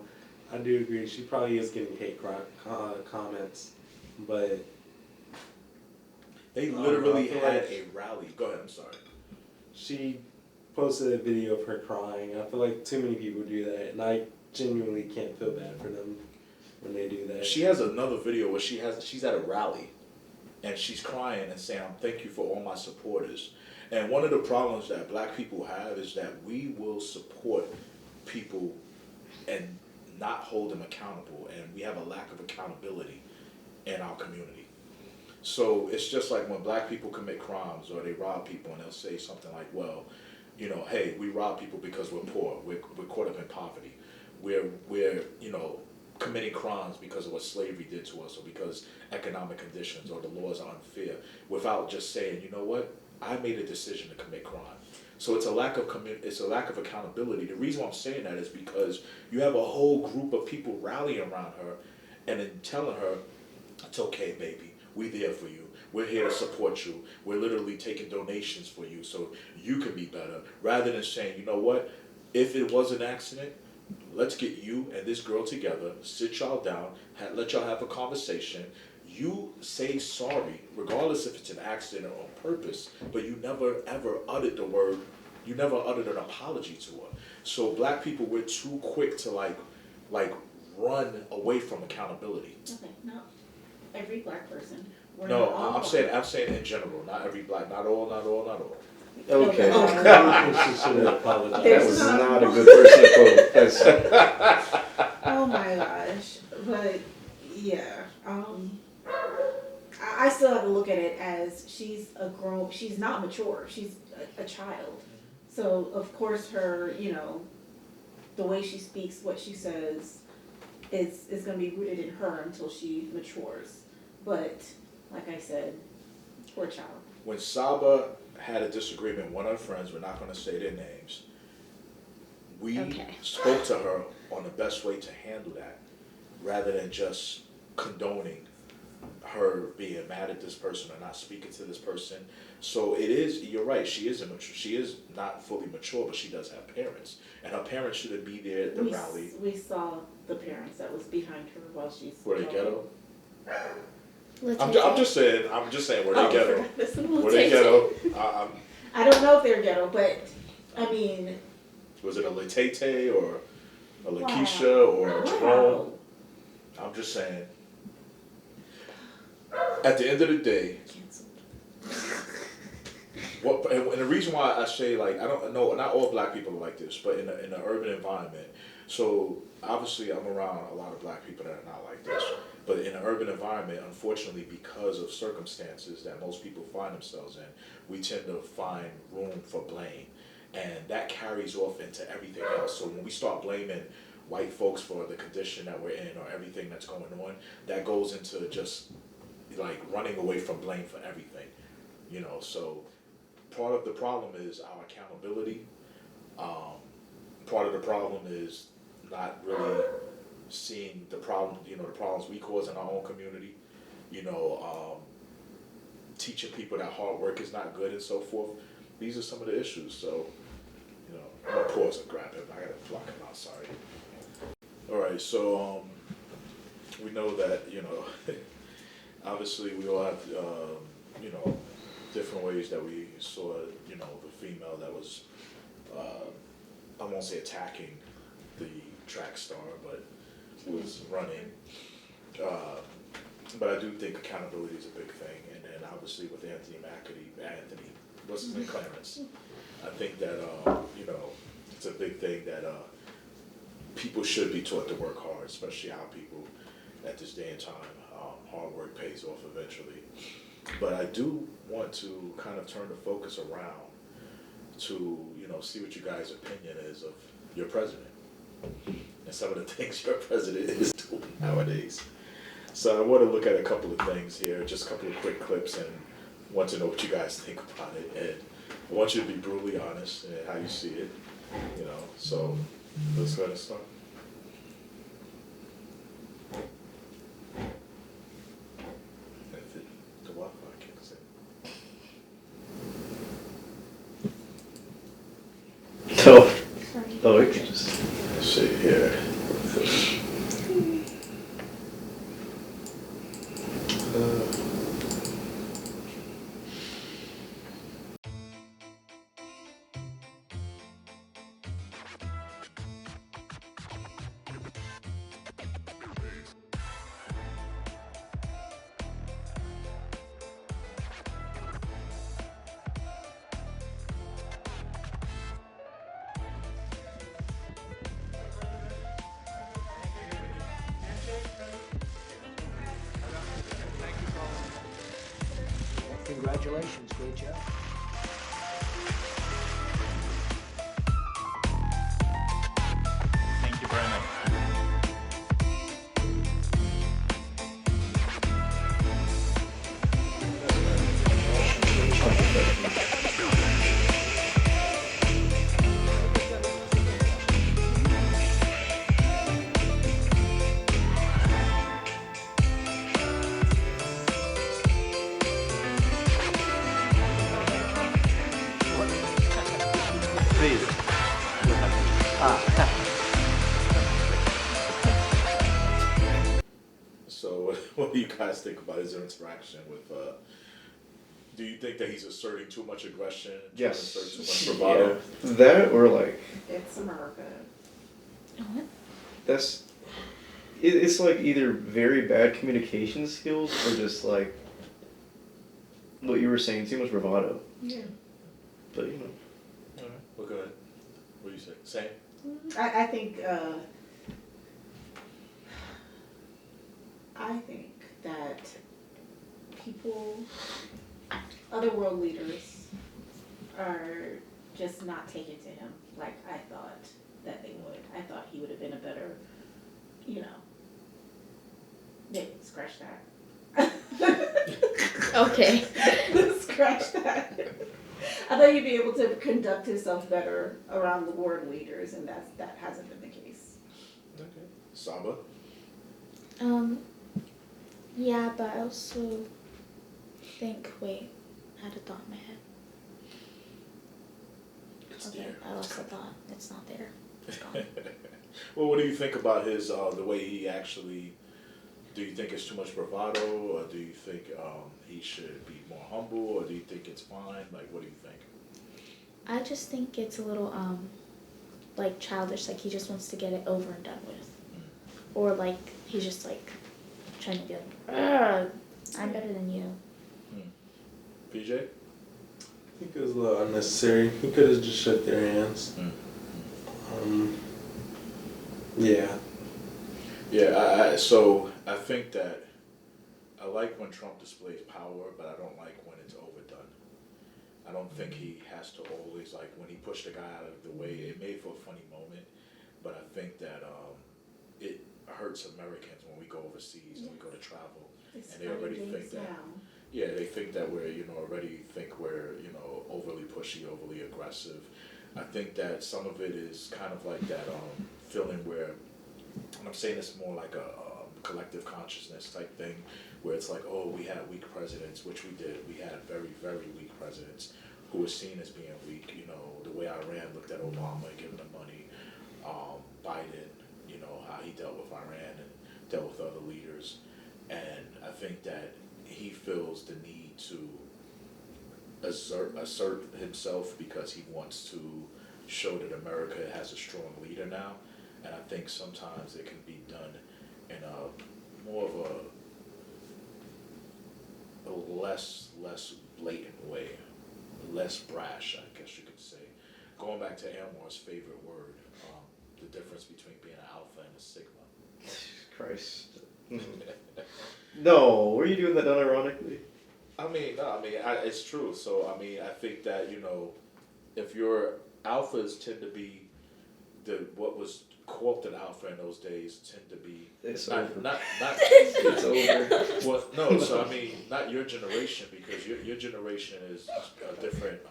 S6: I do agree. She probably is getting hate comments, but
S1: They literally
S6: I feel
S1: had
S6: like-
S1: a rally. Go ahead. I'm sorry.
S6: she posted a video of her crying. I feel like too many people do that, and I genuinely can't feel bad for them when they do that.
S1: She has another video where she's at a rally, and she's crying and saying, "Thank you for all my supporters." And one of the problems that black people have is that we will support people and not hold them accountable, and we have a lack of accountability in our community. So it's just like when black people commit crimes or they rob people, and they'll say something like, well, you know, hey, we rob people because we're poor, we're caught up in poverty, we're you know, committing crimes because of what slavery did to us, or because economic conditions or the laws are unfair, without just saying, you know what, I made a decision to commit crime. So it's a lack of accountability. The reason why I'm saying that is because you have a whole group of people rallying around her and then telling her, it's okay, baby, we're there for you. We're here to support you. We're literally taking donations for you so you can be better. Rather than saying, you know what, if it was an accident, let's get you and this girl together, sit y'all down, let y'all have a conversation. You say sorry, regardless if it's an accident or on purpose, but you never ever uttered the word, you never uttered an apology to her. So black people, we're too quick to like run away from accountability.
S2: Okay, not every black person. We're
S1: No,
S2: not all
S1: I'm saying in general, not every black, not all.
S3: Okay.
S6: I think she should apologize.
S3: That was not a good person to quote. That's
S2: Oh my gosh. But yeah, I still have to look at it as she's not mature. She's a child. So of course her, you know, the way she speaks, what she says is going to be rooted in her until she matures. But like I said, poor child.
S1: When Saba had a disagreement with one of her friends, we're not going to say their names, we
S2: Okay.
S1: spoke to her on the best way to handle that, rather than just condoning her being mad at this person or not speaking to this person. So it is, you're right, she is immature. She is not fully mature, but she does have parents. And her parents shouldn't be there at the rally.
S2: We saw the parents that was behind her while she's.
S1: Were they ghetto?
S5: Let's
S1: I'm
S5: take
S1: just saying, were
S2: Oh,
S1: they ghetto?
S2: I forgot this one.
S1: Were they ghetto?
S2: I don't know if they're ghetto, but I mean.
S1: Was it a Latete or a
S2: Wow.
S1: Lakeisha or a
S2: Wow.
S1: Jerome? I'm just saying. At the end of the day, and the reason why I say, like, I don't know, not all black people are like this, but in an urban environment, so obviously I'm around a lot of black people that are not like this, but in an urban environment, unfortunately, because of circumstances that most people find themselves in, we tend to find room for blame, and that carries off into everything else. So when we start blaming white folks for the condition that we're in or everything that's going on, that goes into just like running away from blame for everything, you know. So part of the problem is our accountability. Part of the problem is not really seeing the problem, you know, the problems we cause in our own community, you know, teaching people that hard work is not good and so forth. These are some of the issues. So, you know, I'm gonna pause and grab him. I gotta block him out, sorry. All right, so we know that, you know, obviously we all have, you know, different ways that we saw, you know, the female that was, I won't say attacking the track star, but was running. But I do think accountability is a big thing, and then obviously with Anthony, what's his name, Clarence. I think that, you know, it's a big thing that people should be taught to work hard, especially our people at this day and time. Hard work pays off eventually. But I do want to kind of turn the focus around to, you know, see what you guys' opinion is of your president and some of the things your president is doing nowadays. So I want to look at a couple of things here, just a couple of quick clips, and want to know what you guys think about it. And I want you to be brutally honest in how you see it, you know. So let's go ahead and start. If the Wi-Fi kicks in.
S3: So,
S5: Sorry.
S3: oh, we can just.
S1: Let's see here.
S10: Congratulations, great job.
S1: Thank you very much.
S10: Please.
S1: So, what do you guys think about his interaction with? Do you think that he's asserting too much aggression?
S3: Yes.
S1: Asserting too much bravado?
S3: Yeah. That or like
S2: It's America.
S5: What?
S3: that's. It's like either very bad communication skills or just like what you were saying, too much bravado.
S2: Yeah.
S3: But you know.
S1: All right. Well, go ahead. What do you say? Same.
S2: I think that people, other world leaders, are just not taking to him like I thought that they would. I thought he would have been a better, you know. Yeah, scratch that.
S5: Okay.
S2: Scratch that. I thought he'd be able to conduct himself better around the world leaders, and that hasn't been the case.
S1: Okay. Saba.
S5: Yeah, but I also think, wait, I had a thought in my head.
S1: It's
S5: Okay,
S1: there.
S5: I lost the thought. It's not there. It's gone.
S1: Well, what do you think about his the way he actually? Do you think it's too much bravado, or do you think he should be more humble, or do you think it's fine? Like, what do you think?
S5: I just think it's a little, like childish, like he just wants to get it over and done with. Or like, he's just like, trying to be like, "Ugh, I'm better than you."
S1: PJ?
S6: I think it was a little unnecessary. He could have just shook their hands. Yeah.
S1: Yeah, so I think that I like when Trump displays power, but I don't like when it's overdone. I don't think he has to always, like, when he pushed the guy out of the way, it made for a funny moment, but I think that it hurts Americans when we go overseas and we go to travel, and they already think that, they think that we're, already think we're, overly pushy, overly aggressive. I think that some of it is kind of like that feeling where, and I'm saying this more like a collective consciousness type thing, where it's like, oh, we had weak presidents, which we did. We had very, very weak presidents who were seen as being weak. The way Iran looked at Obama and giving him money, Biden, how he dealt with Iran and dealt with other leaders. And I think that he feels the need to assert himself because he wants to show that America has a strong leader now. And I think sometimes it can be done in a more of a less blatant way, less brash, I guess you could say. Going back to Anwar's favorite word, the difference between being an alpha and a sigma.
S3: Christ. No, were you doing that unironically?
S1: It's true. So, I think that, if your alphas tend to be what was co-opted alpha in those days tend to be
S3: It's
S1: not
S3: over.
S1: it's
S3: over.
S1: Well, no, so not your generation, because your generation is a different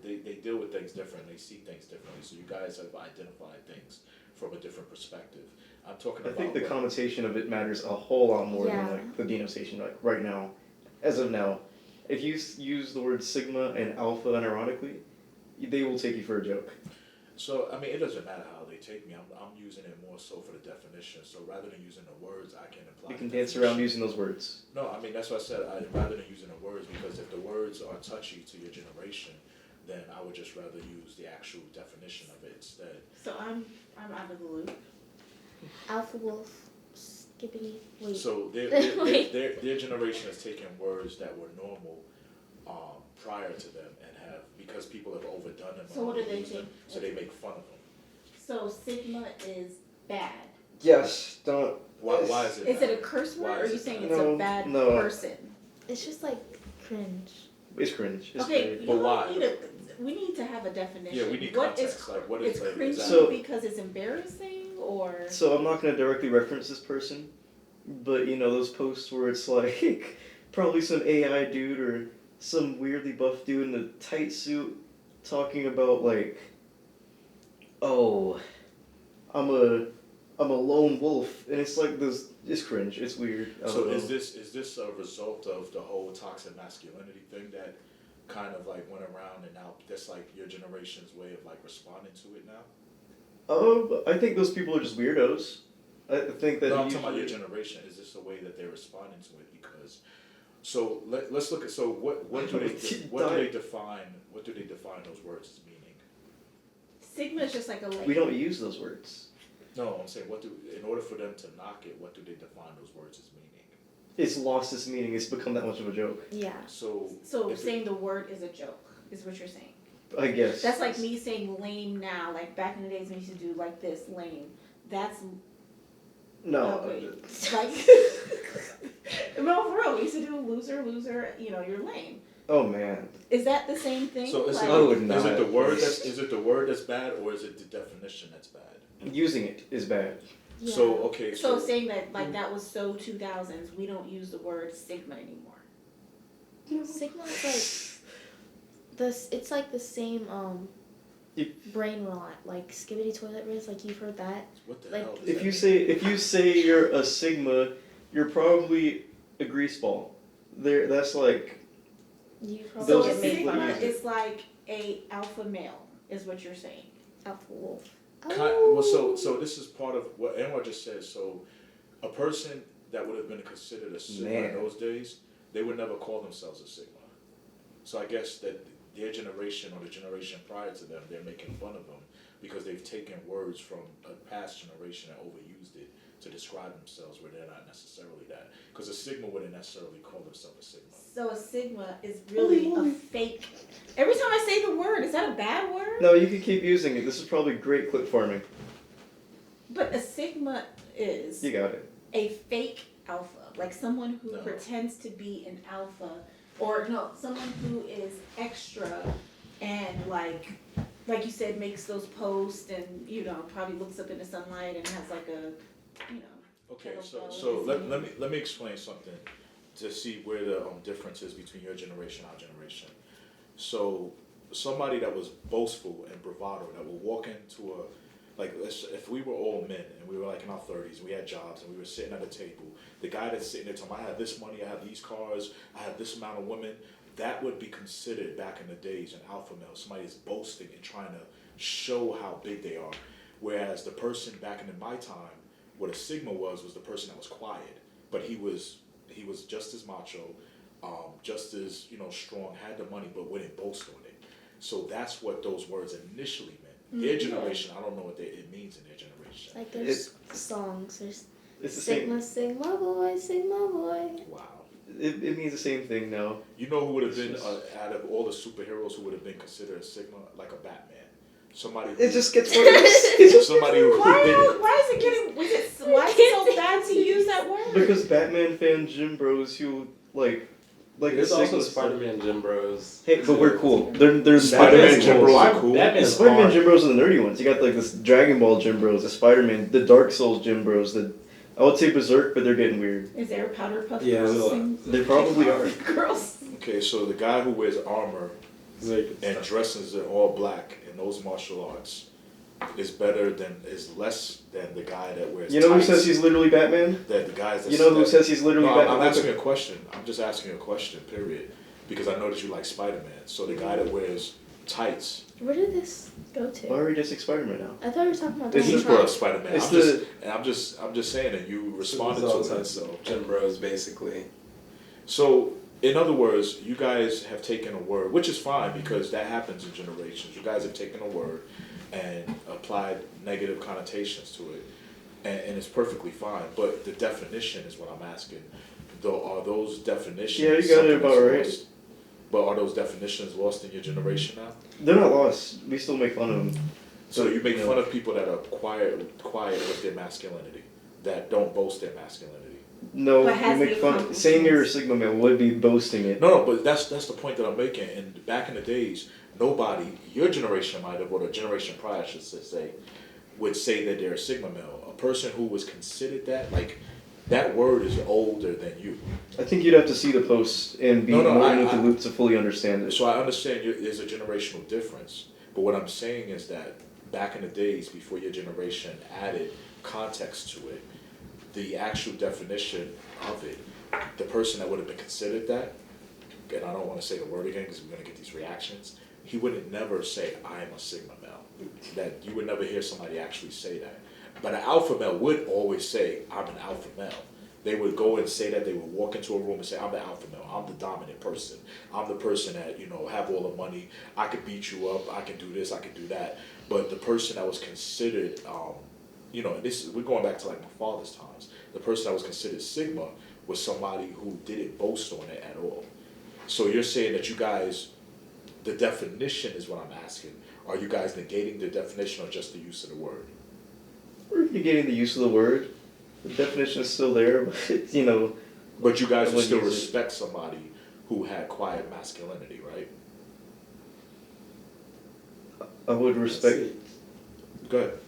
S1: they deal with things differently, they see things differently. So you guys have identified things from a different perspective. I'm talking
S3: I
S1: about.
S3: think the connotation of it matters a whole lot more
S5: Yeah.
S3: than like the denotation. Like right now, as of now, if you use the word sigma and alpha unironically, they will take you for a joke.
S1: So I mean, it doesn't matter how they take me. I'm using it more so for the definition. So rather than using the words, I can imply.
S3: You can
S1: the
S3: dance around
S1: definition.
S3: using those words.
S1: No, I mean that's what I said. Rather than using the words, because if the words are touchy to your generation, then I would just rather use the actual definition of it instead.
S2: So I'm out of the loop.
S5: Alpha wolf, skippity. Wait.
S1: So
S5: Wait.
S1: their generation has taken words that were normal prior to them and have, because people have overdone them.
S2: So what do they
S1: used them,
S2: take?
S1: So they make fun of them.
S2: So sigma is bad.
S3: Yes, don't.
S1: Why is it?
S2: Is
S1: bad?
S2: it a curse
S1: Why
S2: word, or are
S1: is
S2: you
S1: it
S2: saying
S1: bad?
S2: it's
S3: No,
S2: a bad
S3: no.
S2: person?
S5: It's just like cringe.
S3: It's cringe. It's
S2: Okay,
S3: great.
S2: you
S1: But
S2: know what?
S1: why?
S2: We need to have a definition.
S1: Yeah, we need
S2: What
S1: context.
S2: is
S1: Like, what
S2: it's
S1: is like?
S2: cringy
S1: Is that,
S3: So-
S2: because it's embarrassing, or
S3: So I'm not gonna directly reference this person, but you know those posts where it's like probably some AI dude or some weirdly buff dude in a tight suit talking about like, oh, I'm a lone wolf, and it's like this. It's cringe. It's weird. I
S1: so
S3: don't
S1: is
S3: know.
S1: this a result of the whole toxic masculinity thing that kind of like went around, and now that's like your generation's way of like responding to it now?
S3: I think those people are just weirdos. I think that
S1: No, I'm talking about your
S3: usually-
S1: generation. Is this the way that they're responding to it? Because, so let's look at, so what do they define those words as meaning?
S2: sigma is just like a label.
S3: we don't use those words.
S1: No, I'm saying in order for them to knock it, what do they define those words as meaning?
S3: It's lost its meaning. It's become that much of a joke.
S5: Yeah.
S1: So if
S2: saying the word is a joke is what you're saying.
S3: I guess.
S2: That's like me saying lame now. Like back in the days when we used to do like this lame. That's
S3: No.
S2: okay. Like no, for real. We used to do loser. You know, you're lame.
S3: Oh man.
S2: Is that the same thing?
S1: So is
S2: like,
S1: it the word that's bad, or is it the definition that's bad?
S3: Using it is bad.
S5: Yeah.
S1: So okay,
S2: So saying that like that was so 2000s, we don't use the word sigma anymore.
S5: Sigma is like this. It's like the same brain rot, like skibbity toilet rinse. Like you've heard that.
S1: What the
S5: Like-
S1: hell? Does
S3: If
S1: that
S3: you
S1: mean?
S3: say you're a sigma, you're probably a grease ball. That's like
S5: You
S2: So
S5: probably
S3: Those
S2: a
S5: get made
S3: people
S5: fun
S2: sigma
S5: of.
S3: use it.
S2: is like a alpha male, is what you're saying.
S5: Alpha wolf.
S1: Well, so this is part of what Anwar just said. So, a person that would have been considered a sigma in
S3: Man.
S1: those days, they would never call themselves a sigma. So I guess that their generation or the generation prior to them, they're making fun of them because they've taken words from a past generation and overused it to describe themselves where they're not necessarily that. Because a sigma wouldn't necessarily call themselves a sigma.
S2: So a sigma is really a fake. Every time I say the word, is that a bad word?
S3: no. You can keep using it. This is probably great clip farming.
S2: But a sigma is
S3: You got it.
S2: a fake alpha, like someone who
S1: No.
S2: pretends to be an alpha, or no, someone who is extra and like you said, makes those posts and you know probably looks up in the sunlight and has like a, you know.
S1: Okay, so
S2: Kettlebell
S1: let me explain something to see where the difference is between your generation and our generation. So somebody that was boastful and bravado that would walk into if we were all men and we were like in our 30s, we had jobs and we were sitting at a table, the guy that's sitting there talking, I have this money, I have these cars, I have this amount of women, that would be considered back in the days an alpha male. Somebody is boasting and trying to show how big they are. Whereas the person back in my time, what a sigma was the person that was quiet, but he was just as macho, just as strong, had the money, but wouldn't boast on it. So that's what those words initially meant. Their generation, I don't know what it means in their generation.
S5: Like there's songs. There's
S3: It's the
S5: Sigma,
S3: same.
S5: Sigma boy, Sigma boy.
S1: Wow.
S3: It means the same thing now.
S1: You know who would have
S3: It's
S1: been
S3: just-
S1: out of all the superheroes who would have been considered a sigma, like a Batman, somebody. Who,
S3: It just gets worse.
S1: somebody who.
S2: Why is it getting? Why is it so bad to use that word?
S3: Because Batman fan Jim Bros who like
S6: There's
S3: the
S6: also
S3: Sigma
S6: Spider-Man Gym Bros.
S3: Hey, but we're cool. They're
S1: Spider-Man Jim Bros are cool.
S3: The
S6: Batman's
S3: Spider-Man
S6: hard.
S3: Gym Bros are the nerdy ones. You got like this Dragon Ball Gym Bros, the Spider-Man, the Dark Souls Gym Bros. I would say Berserk, but they're getting weird.
S2: Is there powder puff
S6: Yeah,
S2: girls?
S6: well,
S2: and
S3: They probably are.
S2: girls.
S1: Okay, so the guy who wears armor and dresses in all black in those martial arts is less than the guy that wears.
S3: You know who
S1: tights,
S3: says he's literally Batman?
S1: that the guys that
S3: You know who says he's literally
S1: No,
S3: Batman?
S1: I'm asking a question. I'm just asking a question. Period. Because I noticed you like Spider-Man. So the guy that wears tights.
S5: Where did this go
S3: Why
S5: to?
S3: are we just Spider-Man now?
S5: I thought we were talking about
S3: This
S1: You
S5: Donald
S3: is
S1: brought up
S5: Trump.
S1: Spider-Man.
S3: It's
S1: I'm just saying that you responded
S6: all
S1: to it.
S6: types
S1: So
S6: of Jim Bros, basically.
S1: So, in other words, you guys have taken a word, which is fine because that happens in generations. You guys have taken a word and applied negative connotations to it, and it's perfectly fine. But the definition is what I'm asking. Though, are those definitions?
S3: Yeah, you got it
S1: something
S3: about
S1: that's
S3: right.
S1: lost? But are those definitions lost in your generation now?
S3: They're not lost. We still make fun of them.
S1: So you make fun of people that are quiet with their masculinity, that don't boast their masculinity.
S3: No,
S2: But
S3: we
S2: has
S3: make
S2: the
S3: fun. Saying you're a Sigma male would be boasting it.
S1: No, but that's the point that I'm making. And back in the days, nobody, your generation might have, or the generation prior, I should say, would say that they're a Sigma male. A person who was considered that, like, that word is older than you.
S3: I think you'd have to see the posts and be more into the loop to fully understand it.
S1: So I understand there's a generational difference. But what I'm saying is that back in the days, before your generation added context to it, the actual definition of it, the person that would have been considered that, and I don't want to say the word again because we're going to get these reactions, he wouldn't never say, I'm a Sigma male. That you would never hear somebody actually say that. But an alpha male would always say, I'm an alpha male. They would go and say that. They would walk into a room and say, I'm the alpha male. I'm the dominant person. I'm the person that, have all the money. I could beat you up. I can do this. I can do that. But the person that was considered, we're going back to like my father's times. The person that was considered Sigma was somebody who didn't boast on it at all. So you're saying that you guys, the definition is what I'm asking. Are you guys negating the definition or just the use of the word?
S3: We're negating the use of the word. The definition is still there, but
S1: But you guys
S3: I
S1: would still
S3: wouldn't use it.
S1: respect somebody who had quiet masculinity, right?
S3: I would respect.
S1: Go ahead.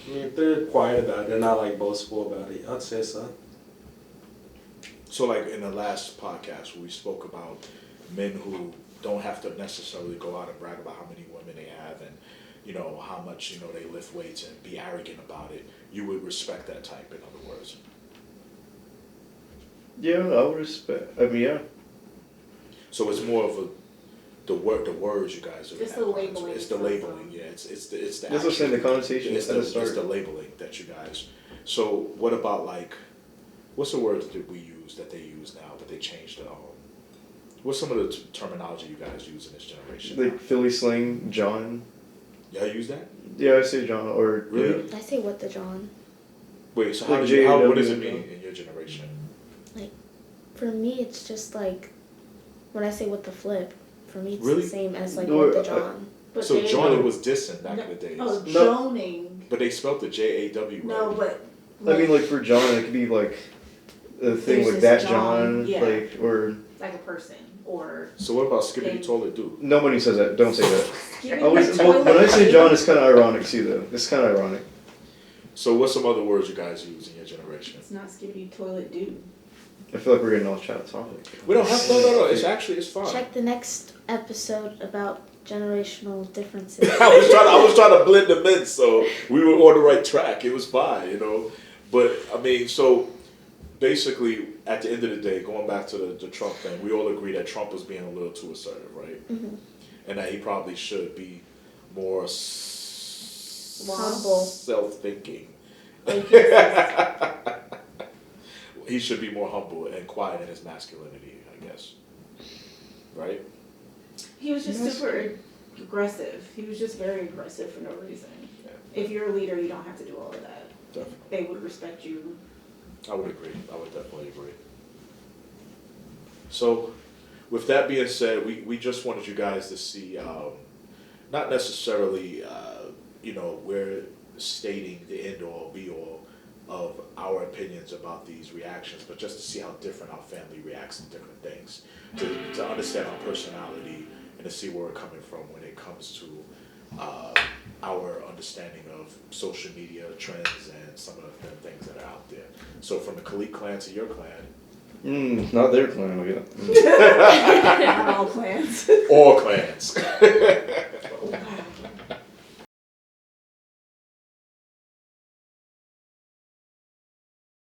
S6: I mean, if they're quiet about it, they're not like boastful about it, I'd say so.
S1: So like in the last podcast, we spoke about men who don't have to necessarily go out and brag about how many women they have and, how much, they lift weights and be arrogant about it. You would respect that type, in other words.
S3: Yeah, I would respect. I mean, yeah.
S1: So it's more of the words you guys are.
S2: Just the labeling.
S1: It's the labeling, yeah. It's the.
S3: That's what I'm saying. The connotation
S1: It's
S3: is at the start.
S1: it's the labeling that you guys. So what about like, what's the words that we use that they use now, but they changed it all? What's some of the terminology you guys use in this generation?
S3: Like Philly slang, John.
S1: Y'all use that?
S3: Yeah, I say John or
S1: Really?
S5: I say what the John.
S1: Wait, so
S3: Like
S1: what does it
S3: JAW?
S1: mean in your generation?
S5: For me, it's just like when I say what the flip. For me, it's
S1: Really?
S5: the same as like
S3: Or,
S5: what the John.
S2: But
S1: So
S2: they-
S1: Johnny was dissing back in the days.
S2: Oh,
S3: No.
S2: joning.
S1: But they spelled the J-A-W,
S2: No,
S1: right?
S2: but.
S3: I mean, like for John, it could be like a thing
S2: There's
S3: like
S2: this
S3: that
S2: John,
S3: John,
S2: yeah.
S3: like or
S2: Like a person, or.
S1: So what about Skibbity
S2: They-
S1: Toilet Dude?
S3: nobody says that. Don't say that.
S2: Give me
S3: Always,
S2: the
S3: well, when I
S2: toilet
S3: say
S2: paper.
S3: John, it's kind of ironic too, though. It's kind of ironic.
S1: So what's some other words you guys use in your generation?
S2: It's not skibbity toilet dude.
S3: I feel like we're getting off topic.
S1: We don't have no. It's fine.
S5: Check the next episode about generational differences.
S1: I was trying to blend them in, so we were on the right track. It was fine, But I mean, so basically, at the end of the day, going back to the Trump thing, we all agree that Trump was being a little too assertive, right?
S5: Mhm.
S1: And that he probably should be more
S5: Humble.
S1: self-thinking.
S2: Like this
S1: He should be more humble and quiet in his masculinity, I guess. Right?
S2: He was just super aggressive. He was just very aggressive for no reason.
S1: Yeah.
S2: If you're a leader, you don't have to do all of that.
S1: Definitely.
S2: They would respect you.
S1: I would agree. I would definitely agree. So, with that being said, we just wanted you guys to see, not necessarily, we're stating the end all be all of our opinions about these reactions, but just to see how different our family reacts to different things, to understand our personality and to see where we're coming from when it comes to our understanding of social media trends and some of the things that are out there. So from the Khaalik Clan to your clan,
S3: Not their clan again.
S2: Not all clans.
S1: All clans.